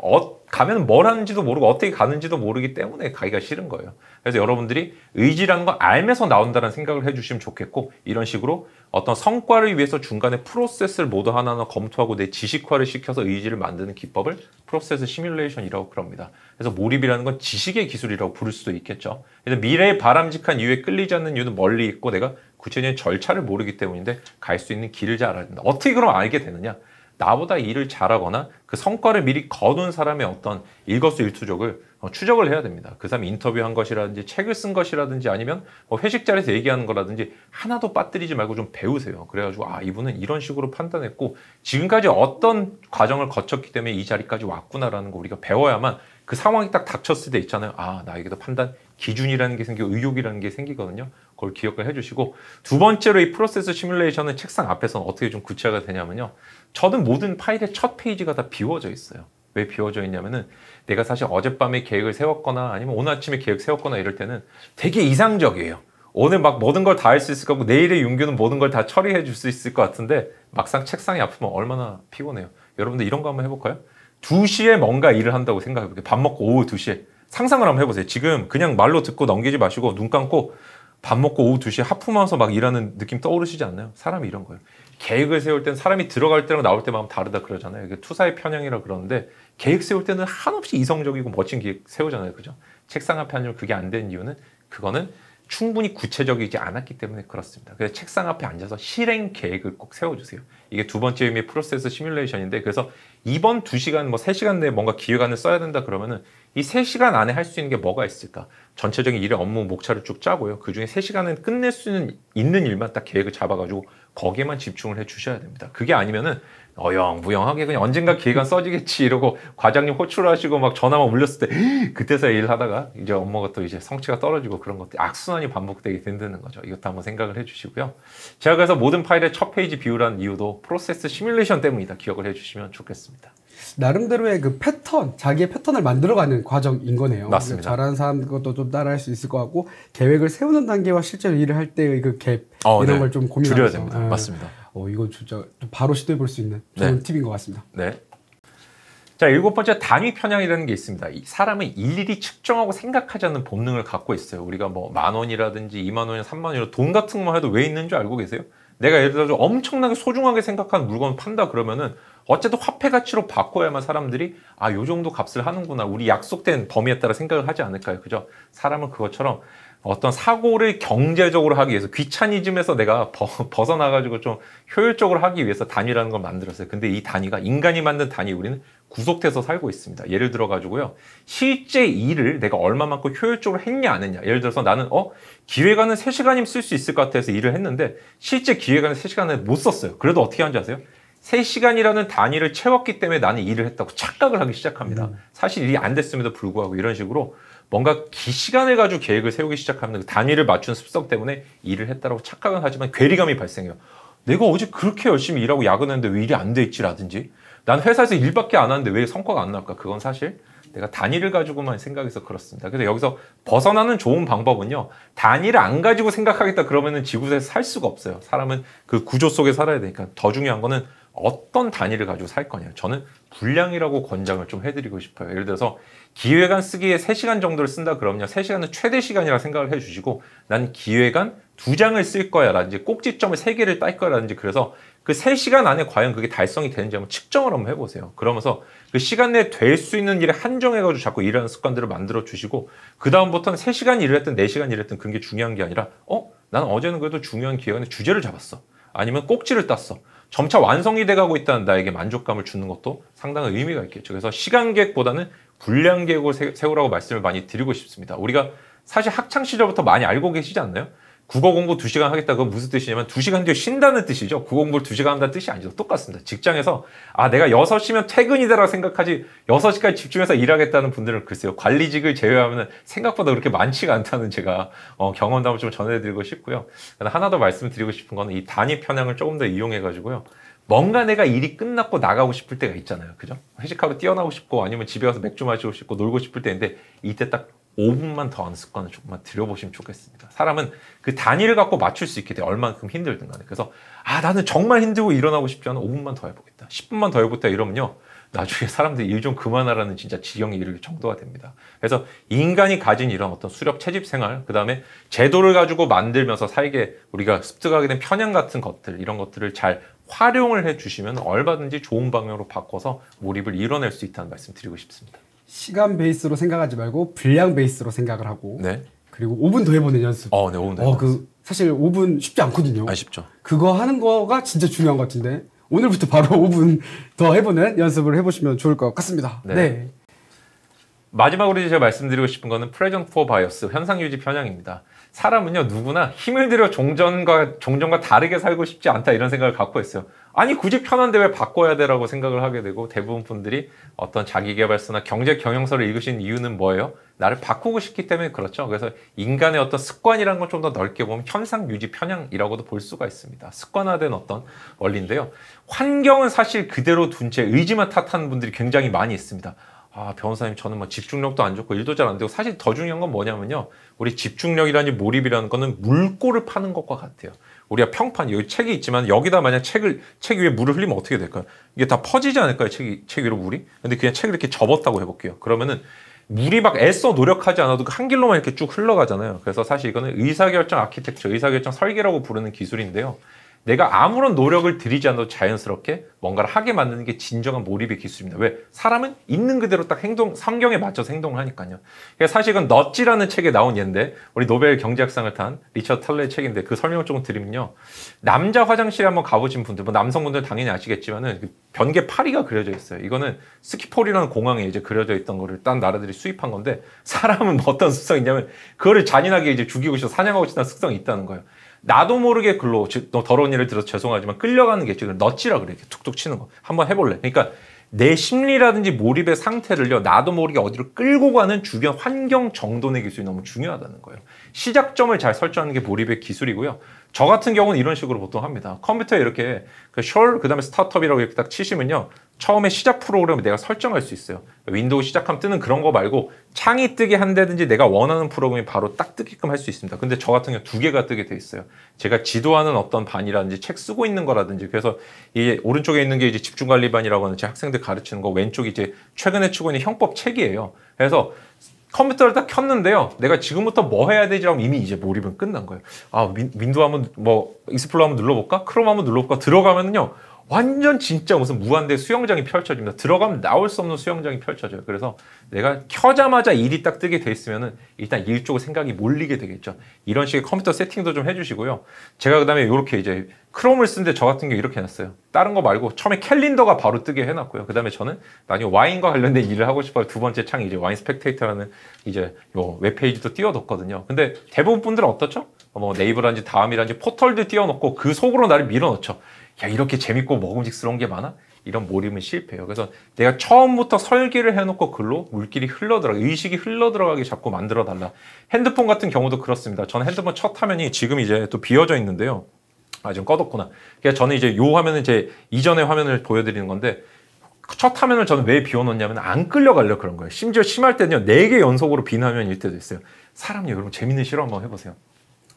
가면 뭘 하는지도 모르고 어떻게 가는지도 모르기 때문에 가기가 싫은 거예요. 그래서 여러분들이 의지라는 걸 알면서 나온다는 생각을 해주시면 좋겠고, 이런 식으로 어떤 성과를 위해서 중간에 프로세스를 모두 하나하나 검토하고 내 지식화를 시켜서 의지를 만드는 기법을 프로세스 시뮬레이션이라고 그럽니다. 그래서 몰입이라는 건 지식의 기술이라고 부를 수도 있겠죠. 그래서 미래의 바람직한 이유에 끌리지 않는 이유는 멀리 있고 내가 구체적인 절차를 모르기 때문인데 갈 수 있는 길을 잘 알아야 된다. 어떻게 그럼 알게 되느냐? 나보다 일을 잘하거나 그 성과를 미리 거둔 사람의 어떤 일거수일투족을 추적을 해야 됩니다. 그 사람이 인터뷰한 것이라든지 책을 쓴 것이라든지 아니면 뭐 회식 자리에서 얘기하는 거라든지 하나도 빠뜨리지 말고 좀 배우세요. 그래가지고 이분은 이런 식으로 판단했고 지금까지 어떤 과정을 거쳤기 때문에 이 자리까지 왔구나라는 거 우리가 배워야만 그 상황이 딱 닥쳤을 때 있잖아요. 나에게도 판단 기준이라는 게 생기고 의욕이라는 게 생기거든요. 그걸 기억을 해주시고, 두 번째로 이 프로세스 시뮬레이션은 책상 앞에서는 어떻게 좀 구체화가 되냐면요. 저는 모든 파일의 첫 페이지가 다 비워져 있어요. 왜 비워져 있냐면은 내가 사실 어젯밤에 계획을 세웠거나 아니면 오늘 아침에 계획 세웠거나 이럴 때는 되게 이상적이에요. 오늘 막 모든 걸 다 할 수 있을 거고 내일의 윤규는 모든 걸 다 처리해 줄 수 있을 것 같은데 막상 책상이 아프면 얼마나 피곤해요. 여러분들 이런 거 한번 해볼까요? 2시에 뭔가 일을 한다고 생각해볼게요. 밥 먹고 오후 2시에. 상상을 한번 해보세요. 지금 그냥 말로 듣고 넘기지 마시고 눈 감고 밥 먹고 오후 2시에 하품하면서 막 일하는 느낌 떠오르시지 않나요? 사람이 이런 거예요. 계획을 세울 때는 사람이 들어갈 때랑 나올 때만 다르다 그러잖아요. 이게 투사의 편향이라 그러는데 계획 세울 때는 한없이 이성적이고 멋진 계획 세우잖아요. 그죠? 책상 앞에 앉으면 그게 안 되는 이유는 그거는 충분히 구체적이지 않았기 때문에 그렇습니다. 그래서 책상 앞에 앉아서 실행 계획을 꼭 세워주세요. 이게 두 번째 의미의 프로세스 시뮬레이션인데, 그래서 이번 2시간, 3시간 내에 뭔가 기획안을 써야 된다 그러면은 이 3시간 안에 할 수 있는 게 뭐가 있을까? 전체적인 일의 업무 목차를 쭉 짜고요. 그 중에 3시간은 끝낼 수 있는 일만 딱 계획을 잡아가지고 거기에만 집중을 해 주셔야 됩니다. 그게 아니면은 어영부영하게 그냥 언젠가 기획안 써지겠지 이러고 과장님 호출하시고 막 전화만 울렸을 때 그때서야 일을 하다가 이제 업무가 또 이제 성취가 떨어지고 그런 것들 악순환이 반복되게 된다는 거죠. 이것도 한번 생각을 해주시고요. 제가 그래서 모든 파일의 첫 페이지 비우라는 이유도 프로세스 시뮬레이션 때문이다. 기억을 해주시면 좋겠습니다. 나름대로의 그 패턴, 자기의 패턴을 만들어가는 과정인 거네요. 맞습니다. 잘하는 사람 것도 좀 따라할 수 있을 것 같고, 계획을 세우는 단계와 실제로 일을 할 때의 그 갭 이런 걸 좀 고민하면서 줄여야 됩니다. 맞습니다. 이거 진짜 바로 시도해 볼 수 있는 좋은 팁인 것 같습니다. 네. 자, 7번째 단위 편향이라는 게 있습니다. 이 사람은 일일이 측정하고 생각하지 않는 본능을 갖고 있어요. 우리가 뭐 10,000원이라든지 20,000원이나 30,000원이라 돈 같은 것만 해도 왜 있는 줄 알고 계세요? 내가 예를 들어서 엄청나게 소중하게 생각하는 물건을 판다 그러면은 어쨌든 화폐 가치로 바꿔야만 사람들이 요 정도 값을 하는구나. 우리 약속된 범위에 따라 생각을 하지 않을까요? 그죠? 사람은 그것처럼 어떤 사고를 경제적으로 하기 위해서 귀차니즘에서 내가 벗어나가지고 좀 효율적으로 하기 위해서 단위라는 걸 만들었어요. 근데 이 단위가 인간이 만든 단위 우리는 구속돼서 살고 있습니다. 예를 들어가지고요. 실제 일을 내가 얼마만큼 효율적으로 했냐 안 했냐. 예를 들어서 나는 기획안은 3시간이면 쓸 수 있을 것 같아서 일을 했는데 실제 기획안은 3시간을 못 썼어요. 그래도 어떻게 하는지 아세요? 3시간이라는 단위를 채웠기 때문에 나는 일을 했다고 착각을 하기 시작합니다. 사실 일이 안 됐음에도 불구하고 이런 식으로 뭔가 시간을 가지고 계획을 세우기 시작하면 그 단위를 맞춘 습성 때문에 일을 했다고 착각은 하지만 괴리감이 발생해요. 내가 어제 그렇게 열심히 일하고 야근했는데 왜 일이 안 돼 있지라든지 난 회사에서 일밖에 안 하는데 왜 성과가 안 나올까? 그건 사실 내가 단위를 가지고만 생각해서 그렇습니다. 그래서 여기서 벗어나는 좋은 방법은요. 단위를 안 가지고 생각하겠다 그러면은 지구에서 살 수가 없어요. 사람은 그 구조 속에 살아야 되니까. 더 중요한 거는 어떤 단위를 가지고 살 거냐. 저는 분량이라고 권장을 좀 해드리고 싶어요. 예를 들어서 기획안 쓰기에 3시간 정도를 쓴다 그러면요. 3시간은 최대 시간이라 생각을 해주시고 난 기획안 2장을 쓸 거야 라든지 꼭지점을 3개를 딸 거야 라든지 그래서 그 3시간 안에 과연 그게 달성이 되는지 한번 측정을 한번 해보세요. 그러면서 그 시간 내에 될 수 있는 일에 한정해가지고 자꾸 일하는 습관들을 만들어 주시고 그 다음부터는 3시간 일을 했든 4시간 일을 했든 그게 중요한 게 아니라 나는 어제는 그래도 중요한 기획안의 주제를 잡았어. 아니면 꼭지를 땄어. 점차 완성이 돼가고 있다는 나에게 만족감을 주는 것도 상당한 의미가 있겠죠. 그래서 시간 계획보다는 분량 계획을 세우라고 말씀을 많이 드리고 싶습니다. 우리가 사실 학창 시절부터 많이 알고 계시지 않나요? 국어 공부 2시간 하겠다. 그건 무슨 뜻이냐면 2시간 뒤에 쉰다는 뜻이죠. 국어 공부를 2시간 한다는 뜻이 아니죠. 똑같습니다. 직장에서 내가 6시면 퇴근이다라고 생각하지 6시까지 집중해서 일하겠다는 분들은 글쎄요. 관리직을 제외하면 생각보다 그렇게 많지가 않다는 제가 경험담을 좀 전해드리고 싶고요. 하나 더 말씀드리고 싶은 거는 이 단위 편향을 조금 더 이용해가지고요. 뭔가 내가 일이 끝났고 나가고 싶을 때가 있잖아요. 그죠? 회식하러 뛰어나고 싶고 아니면 집에 가서 맥주 마시고 싶고 놀고 싶을 때인데 이때 딱 5분만 더 하는 습관을 조금만 들여보시면 좋겠습니다. 사람은 그 단위를 갖고 맞출 수 있게 돼요. 얼만큼 힘들든 간에. 그래서 나는 정말 힘들고 일어나고 싶지 않아 5분만 더 해보겠다. 10분만 더 해보겠다 이러면요. 나중에 사람들이 일 좀 그만하라는 진짜 지경에 이를 정도가 됩니다. 그래서 인간이 가진 이런 어떤 수렵 채집 생활, 그 다음에 제도를 가지고 만들면서 살게 우리가 습득하게 된 편향 같은 것들, 이런 것들을 잘 활용을 해주시면 얼마든지 좋은 방향으로 바꿔서 몰입을 이뤄낼 수 있다는 말씀 드리고 싶습니다. 시간 베이스로 생각하지 말고 분량 베이스로 생각을 하고 네. 그리고 5분 더 해보는 연습. 네, 5분 더 해보는 사실 5분 쉽지 않거든요. 아쉽죠. 그거 하는 거가 진짜 중요한 것 같은데 오늘부터 바로 5분 더 해보는 연습을 해보시면 좋을 것 같습니다. 네. 네. 마지막으로 제가 말씀드리고 싶은 거는 present for bias, 현상 유지 편향입니다. 사람은요, 누구나 힘을 들여 종전과 다르게 살고 싶지 않다 이런 생각을 갖고 있어요. 아니 굳이 편한데 왜 바꿔야 되라고 생각을 하게 되고, 대부분 분들이 어떤 자기계발서나 경제 경영서를 읽으신 이유는 뭐예요? 나를 바꾸고 싶기 때문에 그렇죠. 그래서 인간의 어떤 습관이라는 걸 좀 더 넓게 보면 현상 유지 편향이라고도 볼 수가 있습니다. 습관화된 어떤 원리인데요. 환경은 사실 그대로 둔 채 의지만 탓하는 분들이 굉장히 많이 있습니다. 아, 변호사님, 저는 뭐 집중력도 안 좋고 일도 잘 안 되고, 사실 더 중요한 건 뭐냐면요, 우리 집중력이라든지 몰입이라는 거는 물꼬를 파는 것과 같아요. 우리가 평판, 여기 책이 있지만 여기다 만약 책 위에 물을 흘리면 어떻게 될까요? 이게 다 퍼지지 않을까요? 책 위로 물이? 근데 그냥 책을 이렇게 접었다고 해볼게요. 그러면은 물이 막 애써 노력하지 않아도 한 길로만 이렇게 쭉 흘러가잖아요. 그래서 사실 이거는 의사결정 아키텍처, 의사결정 설계라고 부르는 기술인데요. 내가 아무런 노력을 들이지 않아도 자연스럽게 뭔가를 하게 만드는 게 진정한 몰입의 기술입니다. 왜? 사람은 있는 그대로 딱 성경에 맞춰서 행동을 하니까요. 그러니까 사실 이건 넛지라는 책에 나온 예인데, 우리 노벨 경제학상을 탄 리처드 탈레의 책인데, 그 설명을 조금 드리면요. 남자 화장실에 한번 가보신 분들, 뭐 남성분들 당연히 아시겠지만은 변기에 파리가 그려져 있어요. 이거는 스키폴이라는 공항에 이제 그려져 있던 거를 딴 나라들이 수입한 건데, 사람은 뭐 어떤 습성이 있냐면 그거를 잔인하게 이제 죽이고 싶어 사냥하고 싶다는 습성이 있다는 거예요. 나도 모르게 글로, 더러운 일을 들어서 죄송하지만 끌려가는 게 있죠. 넛지라 그래. 이렇게 툭툭 치는 거. 한번 해볼래. 그러니까 내 심리라든지 몰입의 상태를요, 나도 모르게 어디로 끌고 가는 주변 환경 정돈의 기술이 너무 중요하다는 거예요. 시작점을 잘 설정하는 게 몰입의 기술이고요. 저 같은 경우는 이런 식으로 보통 합니다. 컴퓨터에 이렇게 그 다음에 스타트업이라고 이렇게 딱 치시면요, 처음에 시작 프로그램을 내가 설정할 수 있어요. 윈도우 시작하면 뜨는 그런 거 말고 창이 뜨게 한다든지 내가 원하는 프로그램이 바로 딱 뜨게끔 할 수 있습니다. 근데 저 같은 경우 2개가 뜨게 돼 있어요. 제가 지도하는 어떤 반이라든지 책 쓰고 있는 거라든지, 그래서 이 오른쪽에 있는 게 이제 집중관리반이라고 하는 제 학생들 가르치는 거, 왼쪽이 이제 최근에 치고 있는 형법 책이에요. 그래서 컴퓨터를 딱 켰는데요, 내가 지금부터 뭐 해야 되지 하면 이미 이제 몰입은 끝난 거예요. 아, 윈도우 한번 익스플로러 한번 눌러볼까? 크롬 한번 눌러볼까? 들어가면은요, 완전 진짜 무슨 무한대 수영장이 펼쳐집니다. 들어가면 나올 수 없는 수영장이 펼쳐져요. 그래서 내가 켜자마자 일이 딱 뜨게 돼 있으면은 일단 일 쪽으로 생각이 몰리게 되겠죠. 이런 식의 컴퓨터 세팅도 좀 해주시고요. 제가 그 다음에 이렇게 이제 크롬을 쓰는데 저 같은 경우 이렇게 해놨어요. 다른 거 말고 처음에 캘린더가 바로 뜨게 해놨고요. 그 다음에 저는 나중에 와인과 관련된 일을 하고 싶어요. 두 번째 창이 이제 와인 스펙테이터라는 이제 요 웹페이지도 띄워뒀거든요. 근데 대부분 분들은 어떻죠? 뭐 네이버라든지 다음이라든지 포털도 띄워놓고 그 속으로 나를 밀어넣죠. 야, 이렇게 재밌고 먹음직스러운 게 많아? 이런 몰입은 실패예요. 그래서 내가 처음부터 설계를 해놓고 글로 물길이 의식이 흘러들어가게 자꾸 만들어달라. 핸드폰 같은 경우도 그렇습니다. 저는 핸드폰 첫 화면이 지금 이제 또 비어져 있는데요. 아, 지금 꺼뒀구나. 그러니까 저는 이제 요 화면은 제 이전의 화면을 보여드리는 건데, 첫 화면을 저는 왜 비워놓냐면 안 끌려가려고 그런 거예요. 심지어 심할 때는요, 4개 연속으로 빈 화면일 때도 있어요. 사람이 여러분 재밌는 실험 한번 해보세요.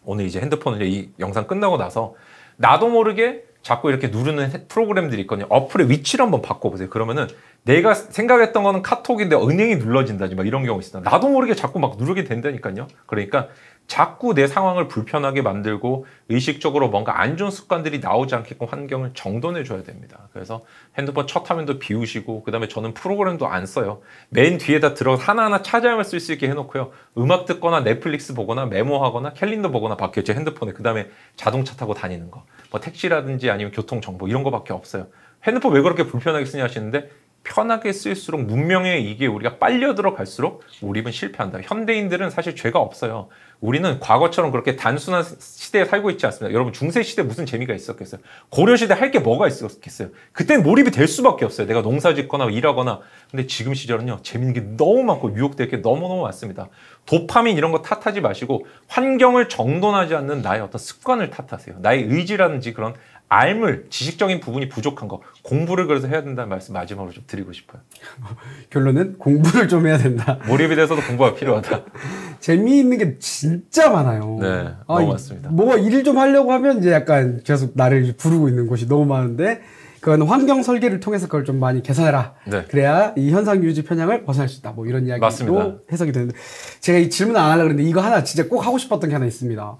오늘 이제 핸드폰을 이 영상 끝나고 나서 나도 모르게 자꾸 이렇게 누르는 프로그램들이 있거든요. 어플의 위치를 한번 바꿔보세요. 그러면은 내가 생각했던 거는 카톡인데 은행이 눌러진다지 막 이런 경우 있어요. 나도 모르게 자꾸 막 누르게 된다니까요. 그러니까 자꾸 내 상황을 불편하게 만들고 의식적으로 뭔가 안 좋은 습관들이 나오지 않게끔 환경을 정돈해 줘야 됩니다. 그래서 핸드폰 첫 화면도 비우시고, 그 다음에 저는 프로그램도 안 써요. 맨 뒤에다 들어가서 하나하나 찾아야만 쓸 수 있게 해놓고요. 음악 듣거나 넷플릭스 보거나 메모하거나 캘린더 보거나 밖에 제 핸드폰에, 그 다음에 자동차 타고 다니는 거, 뭐 택시라든지 아니면 교통정보 이런 거밖에 없어요. 핸드폰 왜 그렇게 불편하게 쓰냐 하시는데, 편하게 쓸수록 문명의 이게 우리가 빨려 들어갈수록 몰입은 실패한다. 현대인들은 사실 죄가 없어요. 우리는 과거처럼 그렇게 단순한 시대에 살고 있지 않습니다. 여러분, 중세 시대 무슨 재미가 있었겠어요? 고려 시대 할 게 뭐가 있었겠어요? 그때는 몰입이 될 수밖에 없어요. 내가 농사 짓거나 일하거나. 근데 지금 시절은요, 재밌는 게 너무 많고 유혹될 게 너무너무 많습니다. 도파민 이런 거 탓하지 마시고 환경을 정돈하지 않는 나의 어떤 습관을 탓하세요. 나의 의지라든지 그런 지식적인 부분이 부족한 거, 공부를 그래서 해야 된다는 말씀 마지막으로 좀 드리고 싶어요. 결론은 공부를 좀 해야 된다. 몰입이 돼서도 공부가 필요하다. 재미있는 게 진짜 많아요. 네, 너무 많습니다. 뭐가 일을 좀 하려고 하면 이제 약간 계속 나를 부르고 있는 곳이 너무 많은데, 그건 환경 설계를 통해서 그걸 좀 많이 개선해라. 네. 그래야 이 현상 유지 편향을 벗어날 수 있다. 뭐 이런 이야기도 맞습니다. 해석이 되는데 제가 이 질문 안 하려고 그랬는데 이거 하나 진짜 꼭 하고 싶었던 게 하나 있습니다.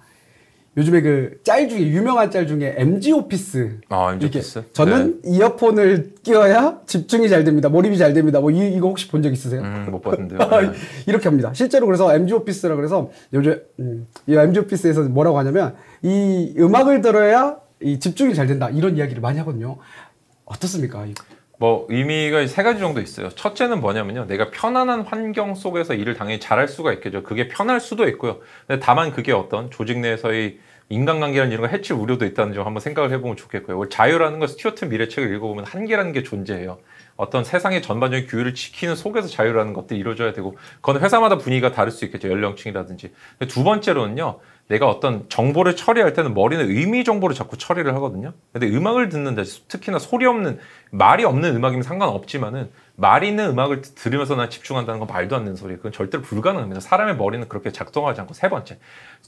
요즘에 그 짤 중에 유명한 짤 중에 MG 오피스. MG 오피스. 저는 이어폰을 끼워야 집중이 잘 됩니다. 몰입이 잘 됩니다. 뭐 이거 혹시 본 적 있으세요? 못 봤는데요. 네. 이렇게 합니다. 실제로 그래서 MG 오피스라 그래서 요즘 이 MG 오피스에서 뭐라고 하냐면 이 음악을 들어야 이 집중이 잘 된다. 이런 이야기를 많이 하거든요. 어떻습니까? 뭐 의미가 세 가지 정도 있어요. 첫째는 뭐냐면요. 내가 편안한 환경 속에서 일을 당연히 잘할 수가 있겠죠. 그게 편할 수도 있고요. 근데 다만 그게 어떤 조직 내에서의 인간관계라는 이런 거 해칠 우려도 있다는 점 한번 생각을 해보면 좋겠고요. 자유라는 거 스튜어트 미래책을 읽어보면 한계라는 게 존재해요. 어떤 세상의 전반적인 규율을 지키는 속에서 자유라는 것들이 이루어져야 되고 그건 회사마다 분위기가 다를 수 있겠죠. 연령층이라든지. 두 번째로는요. 내가 어떤 정보를 처리할 때는 머리는 의미 정보를 자꾸 처리를 하거든요. 근데 음악을 듣는다, 특히나 소리 없는, 말이 없는 음악이면 상관없지만은 말 있는 음악을 들으면서 난 집중한다는 건 말도 안 되는 소리예요. 그건 절대로 불가능합니다. 사람의 머리는 그렇게 작동하지 않고. 세 번째,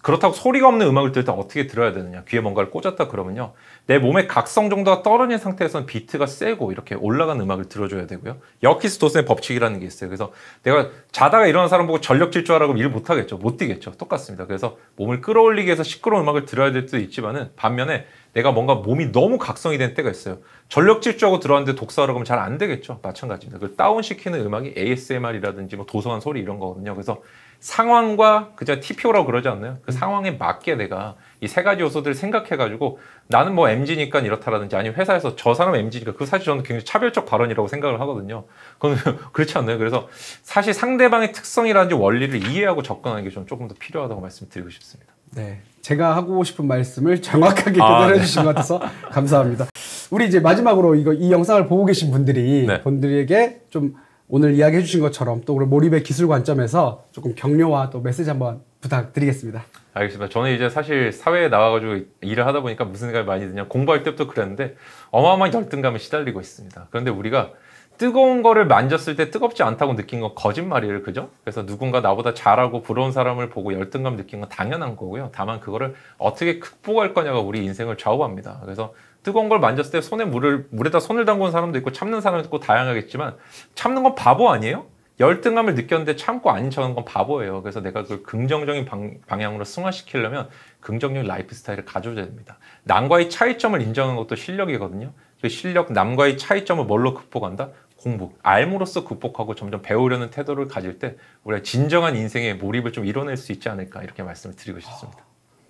그렇다고 소리가 없는 음악을 들을 때 어떻게 들어야 되느냐. 귀에 뭔가를 꽂았다 그러면요. 내 몸의 각성 정도가 떨어진 상태에서는 비트가 세고 이렇게 올라가는 음악을 들어줘야 되고요. 여키스 도슨의 법칙이라는 게 있어요. 그래서 내가 자다가 일어난 사람 보고 전력 질주하라고 일 못하겠죠. 못 뛰겠죠. 똑같습니다. 그래서 몸을 끌어올리기 위해서 시끄러운 음악을 들어야 될 수도 있지만은 반면에 내가 뭔가 몸이 너무 각성이 된 때가 있어요. 전력 질주하고 들어왔는데 독서하라고 하면 잘 안 되겠죠. 마찬가지입니다. 그 다운시키는 음악이 ASMR이라든지 뭐 도서관 소리 이런 거거든요. 그래서 상황과 그저 TPO라고 그러지 않나요? 그 상황에 맞게 내가 이 세 가지 요소들을 생각해가지고 나는 뭐 MG니까 이렇다라든지 아니면 회사에서 저 사람 MG니까 그 사실 저는 굉장히 차별적 발언이라고 생각을 하거든요. 그건 그렇지 않나요? 그래서 사실 상대방의 특성이라든지 원리를 이해하고 접근하는 게 좀 조금 더 필요하다고 말씀드리고 싶습니다. 네, 제가 하고 싶은 말씀을 정확하게 교대해 주신 것 같아서 감사합니다. 우리 이제 마지막으로 이 영상을 보고 계신 분들이 분들에게 좀 오늘 이야기해 주신 것처럼 또 몰입의 기술 관점에서 조금 격려와 또 메시지 한번 부탁드리겠습니다. 알겠습니다. 저는 이제 사실 사회에 나와가지고 일을 하다 보니까 무슨 생각이 많이 드냐. 공부할 때부터 그랬는데 어마어마한 열등감에 시달리고 있습니다. 그런데 우리가 뜨거운 거를 만졌을 때 뜨겁지 않다고 느낀 건 거짓말이에요. 그죠? 그래서 누군가 나보다 잘하고 부러운 사람을 보고 열등감 느낀 건 당연한 거고요. 다만 그거를 어떻게 극복할 거냐가 우리 인생을 좌우합니다. 그래서 뜨거운 걸 만졌을 때 물에다 손을 담그는 사람도 있고 참는 사람도 있고 다양하겠지만 참는 건 바보 아니에요? 열등감을 느꼈는데 참고 아닌 척하는 건 바보예요. 그래서 내가 그걸 긍정적인 방향으로 승화시키려면 긍정적인 라이프 스타일을 가져야 됩니다. 남과의 차이점을 인정하는 것도 실력이거든요. 그 실력, 남과의 차이점을 뭘로 극복한다? 공부, 알므로써 극복하고 점점 배우려는 태도를 가질 때 우리가 진정한 인생의 몰입을 좀 이뤄낼 수 있지 않을까 이렇게 말씀을 드리고 싶습니다.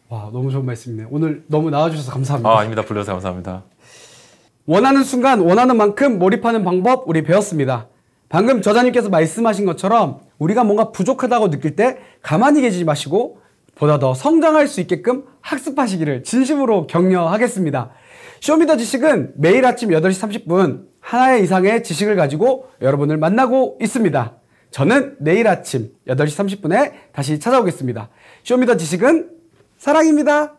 와, 너무 좋은 말씀이네요. 오늘 너무 나와주셔서 감사합니다. 아닙니다. 불러서 감사합니다. 원하는 순간 원하는 만큼 몰입하는 방법 우리 배웠습니다. 방금 저자님께서 말씀하신 것처럼 우리가 뭔가 부족하다고 느낄 때 가만히 계시지 마시고 보다 더 성장할 수 있게끔 학습하시기를 진심으로 격려하겠습니다. 쇼미더 지식은 매일 아침 8시 30분 하나의 이상의 지식을 가지고 여러분을 만나고 있습니다. 저는 내일 아침 8시 30분에 다시 찾아오겠습니다. 쇼미더 지식은 사랑입니다.